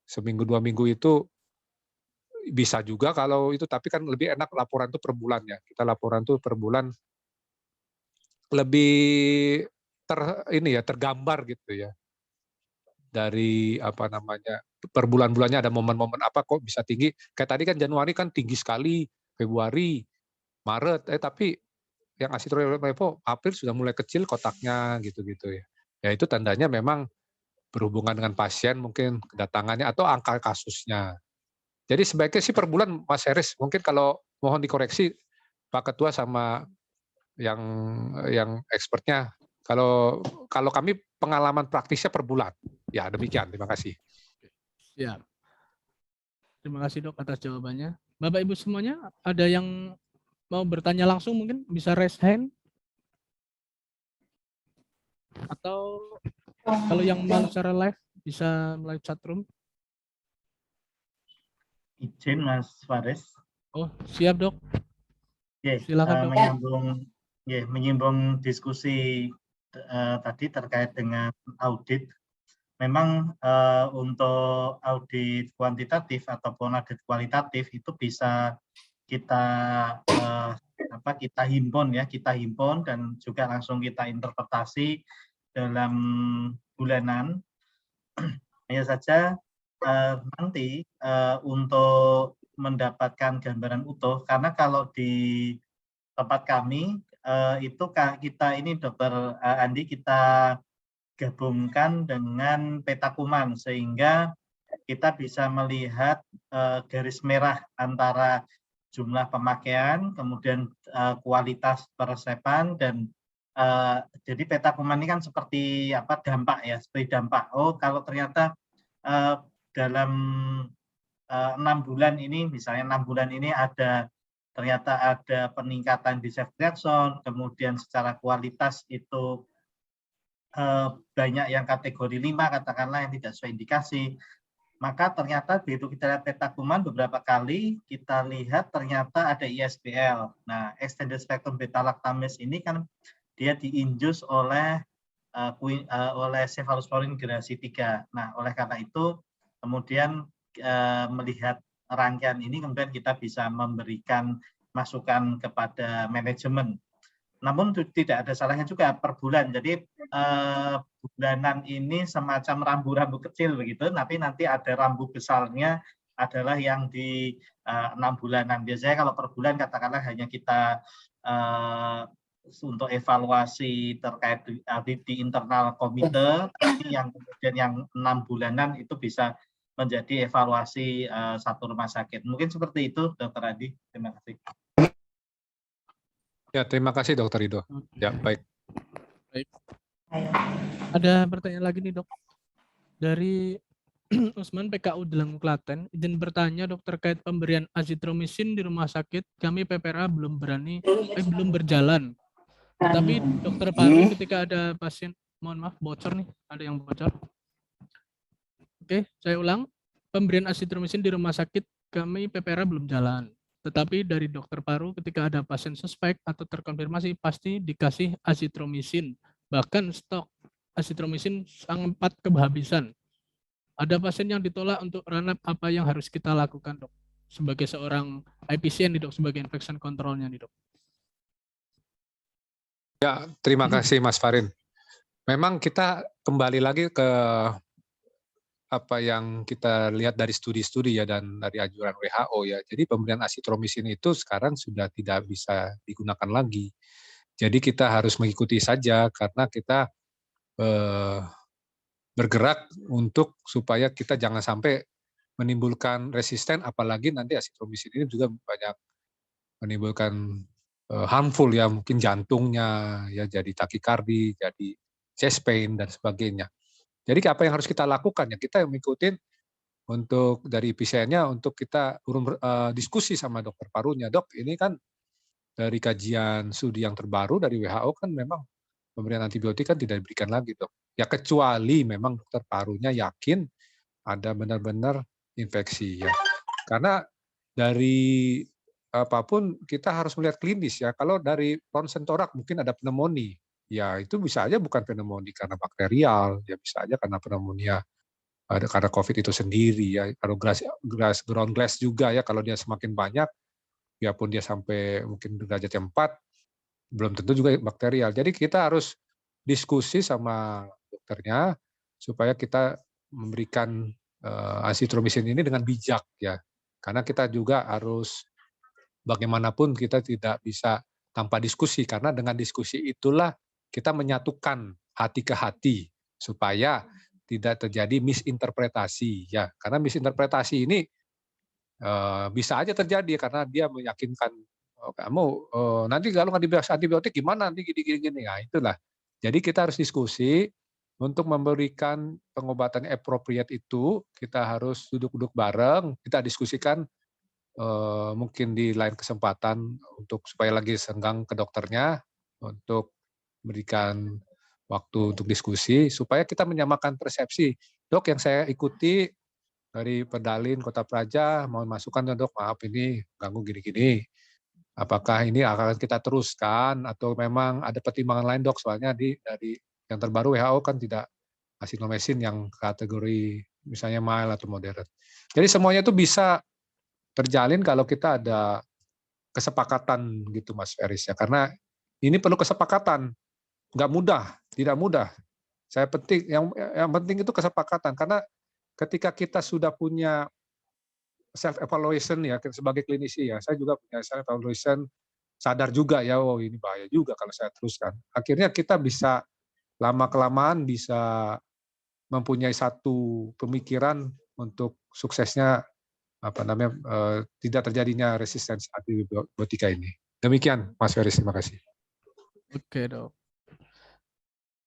seminggu 2 minggu itu bisa juga kalau itu, tapi kan lebih enak laporan itu per bulan ya. Kita laporan itu per bulan lebih tergambar gitu ya. Dari per bulan-bulannya ada momen-momen apa kok bisa tinggi. Kayak tadi kan Januari kan tinggi sekali, Februari, Maret, tapi yang azitrolevo April sudah mulai kecil kotaknya gitu-gitu ya. Ya itu tandanya memang berhubungan dengan pasien mungkin kedatangannya atau angka kasusnya. Jadi sebaiknya sih per bulan Mas Heris, mungkin kalau mohon dikoreksi Pak Ketua sama yang expertnya. Kalau kami pengalaman praktisnya per bulan. Ya demikian, terima kasih. Ya. Terima kasih dok atas jawabannya. Bapak Ibu semuanya, ada yang mau bertanya langsung mungkin bisa raise hand? Atau kalau yang mau secara live bisa melalui chat room? Izin Mas Faris. Oh siap dok. Silakan dok. Menyinggung diskusi tadi terkait dengan audit. Memang untuk audit kuantitatif ataupun audit kualitatif itu bisa kita himpun dan juga langsung kita interpretasi dalam bulanan. Hanya saja nanti untuk mendapatkan gambaran utuh, karena kalau di tempat kami itu kita ini Dokter Andi kita gabungkan dengan peta kuman sehingga kita bisa melihat garis merah antara jumlah pemakaian, kemudian kualitas peresepan, dan jadi peta kuman ini kan seperti apa, dampak ya, seperti dampak. Oh, kalau ternyata dalam 6 bulan ini, misalnya 6 bulan ini ternyata ada peningkatan di self reaction, kemudian secara kualitas itu banyak yang kategori 5 katakanlah yang tidak sesuai indikasi, maka ternyata begitu kita lihat peta kuman beberapa kali, kita lihat ternyata ada ISBL. Nah, extended spectrum beta lactamase ini kan dia diinjus oleh cephalosporin generasi 3. Nah, oleh karena itu kemudian melihat rangkaian ini kemudian kita bisa memberikan masukan kepada manajemen. Namun tidak ada salahnya juga per bulan. Jadi bulanan ini semacam rambu-rambu kecil begitu, tapi nanti ada rambu besarnya adalah yang di 6 bulanan. Biasanya kalau per bulan katakanlah hanya kita untuk evaluasi terkait audit di internal komite, tapi yang kemudian yang 6 bulanan itu bisa menjadi evaluasi satu rumah sakit. Mungkin seperti itu, Dr. Adi. Terima kasih. Ya, terima kasih Dr. Rido. Ya, baik. Baik. Ada pertanyaan lagi nih, Dok. Dari Usman PKU Delang Klaten, izin bertanya Dok terkait pemberian azitromisin di rumah sakit. Kami PPRA belum berjalan. Tetapi dokter paru ketika ada pasien, mohon maaf bocor nih, ada yang bocor. Oke, saya ulang. Pemberian azitromisin di rumah sakit kami PPRA belum jalan. Tetapi dari dokter paru ketika ada pasien suspek atau terkonfirmasi pasti dikasih azitromisin. Bahkan stok azitromisin sangat kehabisan. Ada pasien yang ditolak untuk ranap, apa yang harus kita lakukan, Dok? Sebagai seorang IPCN nih, Dok, sebagai infection control-nya nih, Dok. Ya, terima kasih Mas Farin. Memang kita kembali lagi ke apa yang kita lihat dari studi-studi ya dan dari anjuran WHO ya. Jadi pemberian azitromisin itu sekarang sudah tidak bisa digunakan lagi. Jadi kita harus mengikuti saja karena kita bergerak untuk supaya kita jangan sampai menimbulkan resisten, apalagi nanti azitromisin ini juga banyak menimbulkan harmful ya, mungkin jantungnya ya jadi takikardi, jadi chest pain dan sebagainya. Jadi apa yang harus kita lakukan ya, kita mengikuti untuk dari IPCN-nya untuk kita diskusi sama dokter parunya. Dok, ini kan dari kajian studi yang terbaru dari WHO kan memang pemberian antibiotik kan tidak diberikan lagi, Dok. Ya kecuali memang dokter parunya yakin ada benar-benar infeksi ya. Karena dari apapun kita harus melihat klinis ya. Kalau dari ronsen torak mungkin ada pneumonia. Ya itu bisa aja bukan pneumonia karena bakterial, ya bisa aja karena pneumonia karena COVID itu sendiri ya. Kalau ground glass juga ya, kalau dia semakin banyak, biarpun dia sampai mungkin derajat 4, belum tentu juga bakterial. Jadi kita harus diskusi sama dokternya supaya kita memberikan azitromisin ini dengan bijak ya. Karena kita juga harus bagaimanapun kita tidak bisa tanpa diskusi, karena dengan diskusi itulah kita menyatukan hati ke hati supaya tidak terjadi misinterpretasi ya. Karena misinterpretasi ini bisa aja terjadi karena dia meyakinkan kamu nanti kalau nggak dibahas antibiotik gimana nanti gini. Ya itulah. Jadi kita harus diskusi untuk memberikan pengobatan appropriate itu kita harus duduk-duduk bareng, kita diskusikan mungkin di lain kesempatan untuk supaya lagi senggang ke dokternya untuk berikan waktu untuk diskusi supaya kita menyamakan persepsi. Dok, yang saya ikuti dari Pedalin Kota Praja, mohon masukan ya Dok, maaf ini ganggu gini-gini. Apakah ini akan kita teruskan atau memang ada pertimbangan lain Dok? Soalnya dari yang terbaru WHO kan tidak azitromisin yang kategori misalnya mild atau moderate. Jadi semuanya itu bisa terjalin kalau kita ada kesepakatan gitu Mas Feris ya. Karena ini perlu kesepakatan. Nggak mudah, tidak mudah. Yang penting itu kesepakatan karena ketika kita sudah punya self evaluation ya sebagai klinisi ya, saya juga punya self evaluation, sadar juga ya, oh ini bahaya juga kalau saya teruskan. Akhirnya kita bisa lama kelamaan bisa mempunyai satu pemikiran untuk suksesnya tidak terjadinya resistensi antibiotika ini. Demikian, Mas Ferry, terima kasih. Oke, Dok.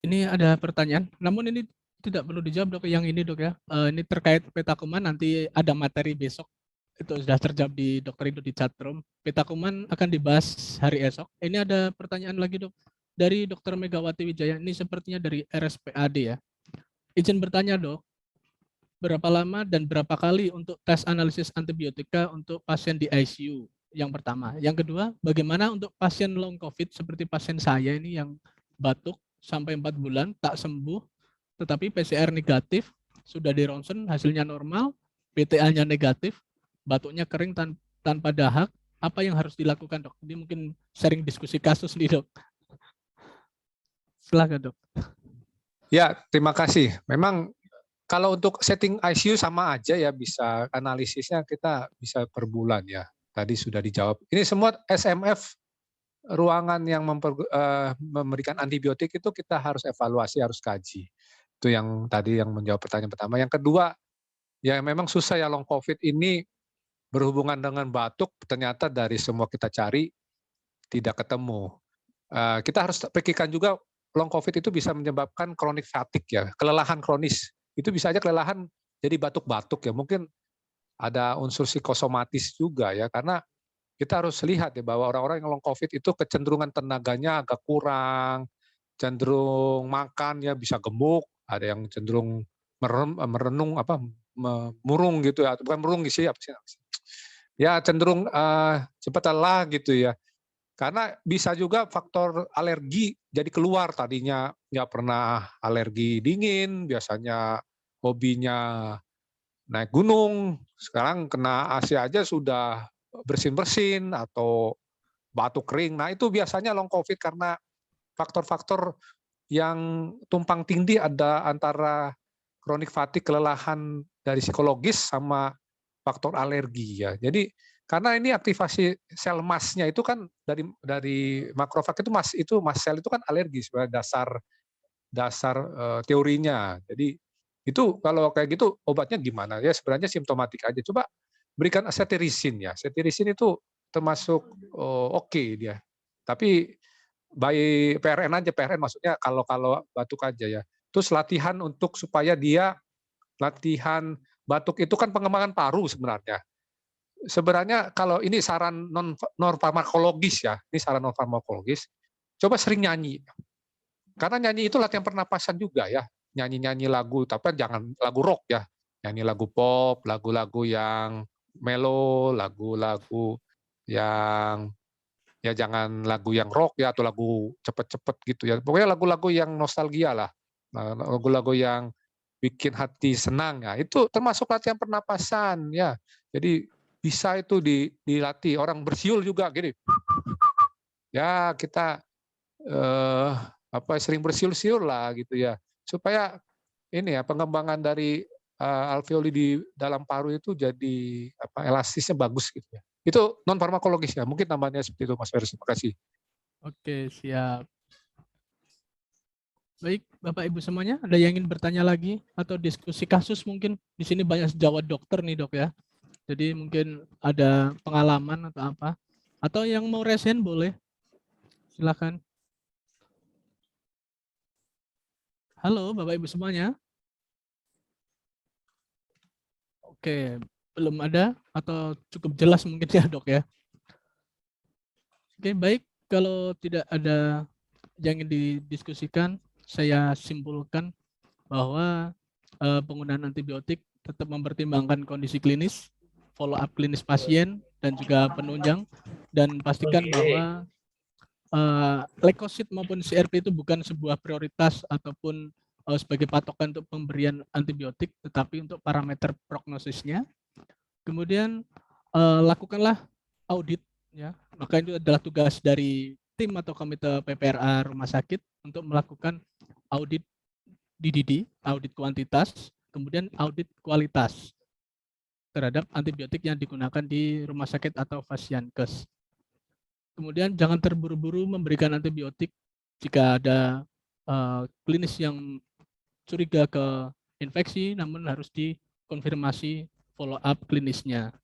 Ini ada pertanyaan, namun ini tidak perlu dijawab, Dok. Yang ini, Dok, ya. Ini terkait peta kuman, nanti ada materi besok. Itu sudah terjawab di Dr. Rido di chatroom. Peta kuman akan dibahas hari esok. Ini ada pertanyaan lagi, Dok. Dari Dr. Megawati Wijaya, ini sepertinya dari RSPAD ya. Izin bertanya, Dok. Berapa lama dan berapa kali untuk tes analisis antibiotika untuk pasien di ICU? Yang pertama. Yang kedua, bagaimana untuk pasien long COVID seperti pasien saya ini yang batuk sampai 4 bulan, tak sembuh, tetapi PCR negatif, sudah di ronsen, hasilnya normal, PTA-nya negatif, batuknya kering tanpa dahak, apa yang harus dilakukan, Dok? Ini mungkin sering diskusi kasus nih, Dok. Silakan, Dok. Ya, terima kasih. Memang kalau untuk setting ICU sama aja ya, bisa analisisnya kita bisa per bulan ya. Tadi sudah dijawab. Ini semua SMF ruangan yang memberikan antibiotik itu kita harus evaluasi, harus kaji. Itu yang tadi yang menjawab pertanyaan pertama. Yang kedua, ya memang susah ya long COVID ini berhubungan dengan batuk, ternyata dari semua kita cari tidak ketemu. Kita harus pikirkan juga long COVID itu bisa menyebabkan chronic fatigue ya, kelelahan kronis. Itu bisa aja kelelahan jadi batuk-batuk ya, mungkin ada unsur psikosomatis juga ya, karena kita harus lihat ya bahwa orang-orang yang long COVID itu kecenderungan tenaganya agak kurang, cenderung makan ya bisa gemuk, ada yang cenderung merenung murung gitu ya, bukan murung sih apa sih? Ya cenderung cepat lelah gitu ya. Karena bisa juga faktor alergi jadi keluar, tadinya nggak pernah alergi dingin, biasanya hobinya naik gunung, sekarang kena AC aja sudah bersin-bersin atau batuk kering. Nah itu biasanya long COVID karena faktor-faktor yang tumpang tindih ada antara kronik fatigue, kelelahan dari psikologis sama faktor alergi ya. Jadi karena ini aktivasi sel masnya itu kan dari makrofag itu mast sel itu kan alergi sebenarnya dasar teorinya. Jadi itu kalau kayak gitu obatnya gimana? Ya sebenarnya simptomatik aja. Coba berikan cetirizine ya. Cetirizine itu termasuk oke dia. Tapi by PRN aja, PRN maksudnya kalau batuk aja ya. Terus latihan untuk supaya dia latihan batuk itu kan pengembangan paru sebenarnya. Sebenarnya kalau ini saran non farmakologis ya, ini saran non farmakologis, coba sering nyanyi. Karena nyanyi itu latihan pernapasan juga ya, nyanyi-nyanyi lagu, tapi jangan lagu rock ya, nyanyi lagu pop, lagu-lagu yang mellow, lagu-lagu yang ya jangan lagu yang rock ya atau lagu cepet-cepet gitu ya. Pokoknya lagu-lagu yang nostalgia lah, lagu-lagu yang bikin hati senang ya. Itu termasuk latihan pernapasan ya. Jadi bisa itu dilatih. Orang bersiul juga gini. Ya kita sering bersiul-siul lah gitu ya. Supaya ini ya pengembangan dari alveoli di dalam paru itu jadi elastisnya bagus gitu ya. Itu non farmakologis ya. Mungkin tambahnya seperti itu Mas Ferry. Terima kasih. Oke, siap. Baik, Bapak Ibu semuanya, ada yang ingin bertanya lagi atau diskusi kasus mungkin? Di sini banyak sejawat dokter nih, Dok ya. Jadi mungkin ada pengalaman atau apa. Atau yang mau resen boleh. Silakan. Halo Bapak Ibu semuanya. Oke, belum ada atau cukup jelas mungkin ya, Dok ya. Oke, baik. Kalau tidak ada yang ingin didiskusikan, saya simpulkan bahwa penggunaan antibiotik tetap mempertimbangkan kondisi klinis, follow up klinis pasien, dan juga penunjang, dan pastikan bahwa leukosit maupun CRP itu bukan sebuah prioritas ataupun sebagai patokan untuk pemberian antibiotik, tetapi untuk parameter prognosisnya. Kemudian lakukanlah audit, ya. Maka itu adalah tugas dari tim atau komite PPRA rumah sakit untuk melakukan audit DDD, audit kuantitas, kemudian audit kualitas terhadap antibiotik yang digunakan di rumah sakit atau Fasiankes. Kemudian jangan terburu-buru memberikan antibiotik jika ada klinis yang curiga ke infeksi, namun harus dikonfirmasi follow up klinisnya.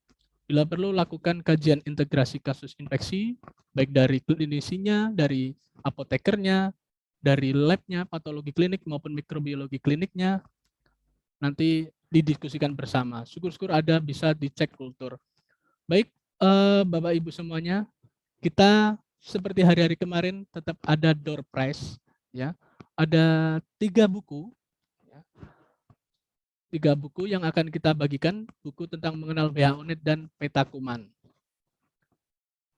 Bila perlu, lakukan kajian integrasi kasus infeksi, baik dari klinisinya, dari apotekernya, dari labnya, patologi klinik maupun mikrobiologi kliniknya, nanti didiskusikan bersama. Syukur-syukur ada bisa dicek kultur. Baik, Bapak Ibu semuanya, kita seperti hari-hari kemarin tetap ada door prize, ya. Ada 3 buku, ya. 3 buku yang akan kita bagikan, buku tentang mengenal WHO Net dan peta kuman.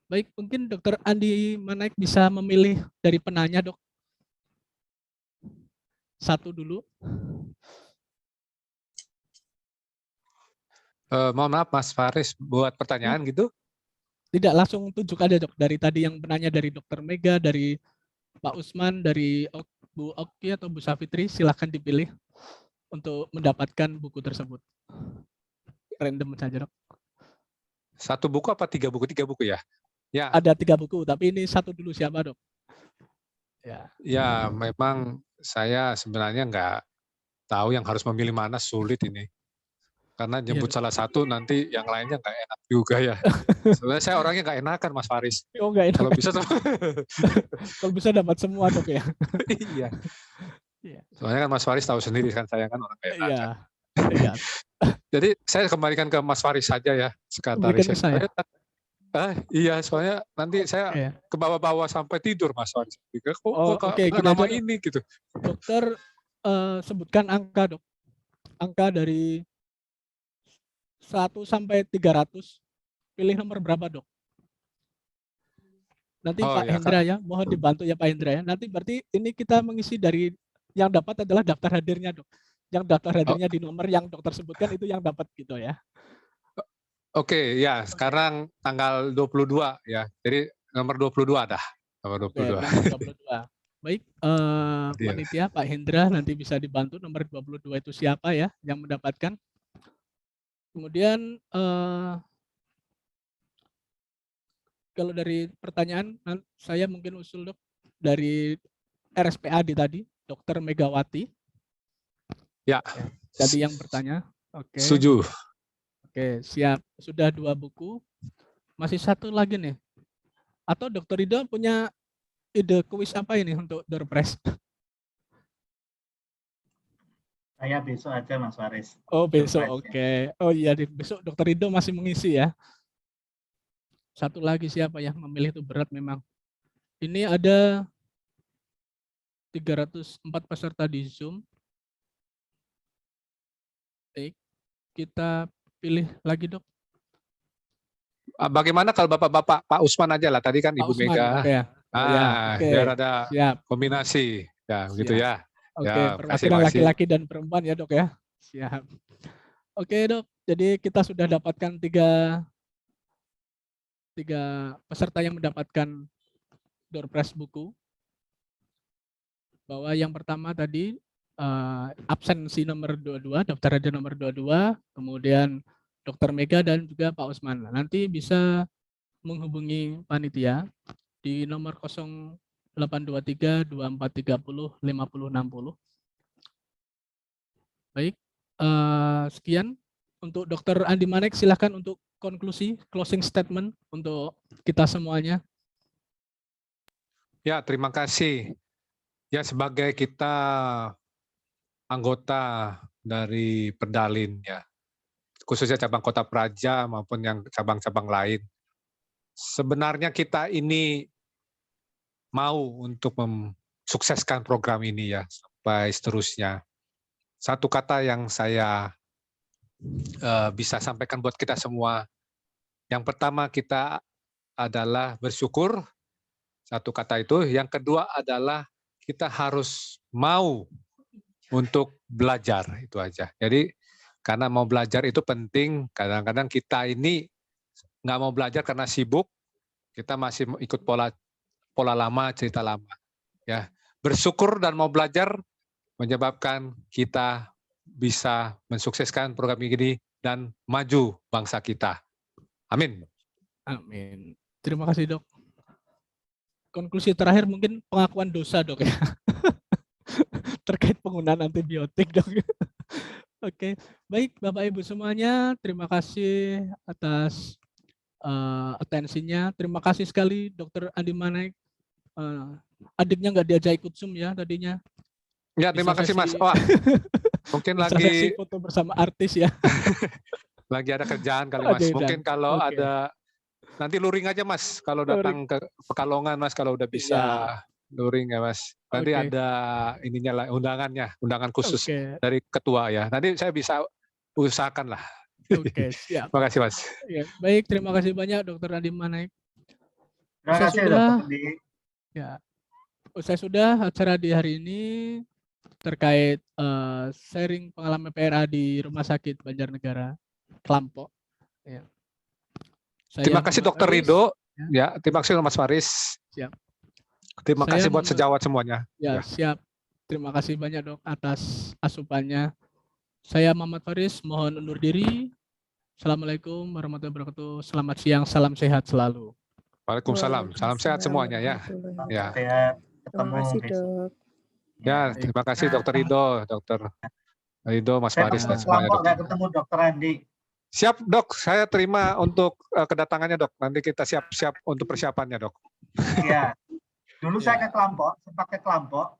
Baik, mungkin Dr. Andi Manaik bisa memilih dari penanya, Dok. Satu dulu. Mohon maaf Mas Faris buat pertanyaan gitu. Tidak, langsung tunjuk aja, Dok. Dari tadi yang penanya dari Dr. Mega, dari Pak Usman, dari Bu Oki atau Bu Safitri, silahkan dipilih untuk mendapatkan buku tersebut. Random saja, Dok. Satu buku apa 3 buku? 3 buku ya? Ya. Ada 3 buku, tapi ini satu dulu siapa, Dok? Ya, memang saya sebenarnya nggak tahu yang harus memilih mana, sulit ini. Karena nyebut salah satu nanti yang lainnya nggak enak juga ya. Sebenarnya saya orangnya nggak enakan Mas Faris. Oh, nggak enak. Kalau bisa kalau bisa dapat semua, Dok, ya. Iya. Soalnya kan Mas Faris tahu sendiri kan saya kan orang nggak enakan. Iya. Jadi saya kembalikan ke Mas Faris saja ya, sekretaris saya. Iya, soalnya nanti saya ke bawah-bawah sampai tidur Mas Faris. Kok nama ini gitu. Dokter sebutkan angka, Dok. Angka dari 1 sampai 300. Pilih nomor berapa, Dok? Nanti Pak Hendra ya, mohon dibantu ya Pak Hendra ya. Nanti berarti ini kita mengisi dari yang dapat adalah daftar hadirnya, Dok. Yang daftar hadirnya di nomor yang dokter sebutkan itu yang dapat gitu ya. Oke, ya. Sekarang tanggal 22 ya. Jadi nomor 22 dah. Nomor 22. Nomor 22. Baik, panitia Pak Hendra nanti bisa dibantu nomor 22 itu siapa ya yang mendapatkan. Kemudian kalau dari pertanyaan saya mungkin usul, Dok, dari RSPAD tadi, Dr. Megawati. Ya. Tadi yang bertanya. Oke. Setuju. Oke, siap. Sudah 2 buku. Masih satu lagi nih. Atau Dr. Ridho punya ide kuis apa ini untuk door prize? Saya besok aja Mas Faris. Oh, besok. Oke. Oh iya, besok Dr. Ridho masih mengisi ya. Satu lagi siapa yang memilih itu berat memang. Ini ada 304 peserta di Zoom. Baik, kita pilih lagi, Dok. Bagaimana kalau Bapak-bapak Pak Usman aja lah, tadi kan Ibu Mega. Okay. Biar ada kombinasi. Ya, begitu ya. Oke, perwakilan laki-laki dan perempuan ya, Dok ya. Siap. Oke, Dok. Jadi kita sudah dapatkan tiga peserta yang mendapatkan door prize buku. Bahwa yang pertama tadi absensi nomor 22, daftar hadir nomor 22, kemudian Dr. Mega dan juga Pak Usman. Nanti bisa menghubungi panitia di nomor 0823 2430 5060. Baik, sekian untuk Dr. Andi Manaik, silahkan untuk konklusi, closing statement untuk kita semuanya. Ya, terima kasih. Ya, sebagai kita anggota dari Perdalin ya, khususnya cabang Kota Praja maupun yang cabang-cabang lain, sebenarnya kita ini mau untuk mensukseskan program ini ya sampai seterusnya. Satu kata yang saya bisa sampaikan buat kita semua, yang pertama kita adalah bersyukur, satu kata itu. Yang kedua adalah kita harus mau untuk belajar, itu aja. Jadi karena mau belajar itu penting. Kadang-kadang kita ini nggak mau belajar karena sibuk, kita masih ikut pola lama, cerita lama. Ya, bersyukur dan mau belajar menyebabkan kita bisa mensukseskan program ini dan maju bangsa kita. Amin. Amin. Terima kasih, Dok. Konklusi terakhir mungkin pengakuan dosa, Dok ya. Terkait penggunaan antibiotik, Dok. Oke, baik Bapak Ibu semuanya, terima kasih atas atensinya. Terima kasih sekali Dr. Andi Manaik. Adiknya nggak diajak ikut Zoom ya tadinya. Ya, terima Bisa kasih Mas. sesi- Wah, mungkin Bisa sesi lagi foto bersama artis ya. ada kerjaan kali Ada Mas. yang Mungkin dan- kalau oke. ada nanti luring aja Mas kalau Luring. datang ke Pekalongan Mas kalau udah bisa Iya. luring ya Mas. Nanti Oke. ada ininya lah undangan khusus Oke, dari ketua ya. Nanti saya bisa usahakan lah. oke, siap. Terima kasih Mas. Ya, baik, terima kasih banyak Dr. Andi Manaik. Terima Usai kasih sudah, Dr. Andi. ya, usai sudah acara di hari ini terkait sharing pengalaman PRA di Rumah Sakit Banjarnegara, Klampok. Ya. Saya Terima kasih Muhammad Dr. Faris. Rido. Ya, terima kasih Mas Faris. Siap. Terima Saya kasih buat Muhammad- sejawat semuanya. Ya, siap. Terima kasih banyak Dok atas asupannya. Saya Muhammad Faris, mohon undur diri. Assalamualaikum warahmatullahi wabarakatuh. Selamat siang, salam sehat selalu. Waalaikumsalam. Salam sehat semuanya ya. Ya. Sehat. Terima Ketemu kasih besok. dok. Ya, terima kasih Dr. Rido, Dr. Rido, Mas Saya Faris dan ketemu semuanya. kelompok, Dok. nggak ketemu Dr. Andi. Siap Dok, saya terima untuk kedatangannya Dok. Nanti kita siap-siap untuk persiapannya Dok. Ya. Dulu Ya. saya ke kelompok, sempat ke kelompok.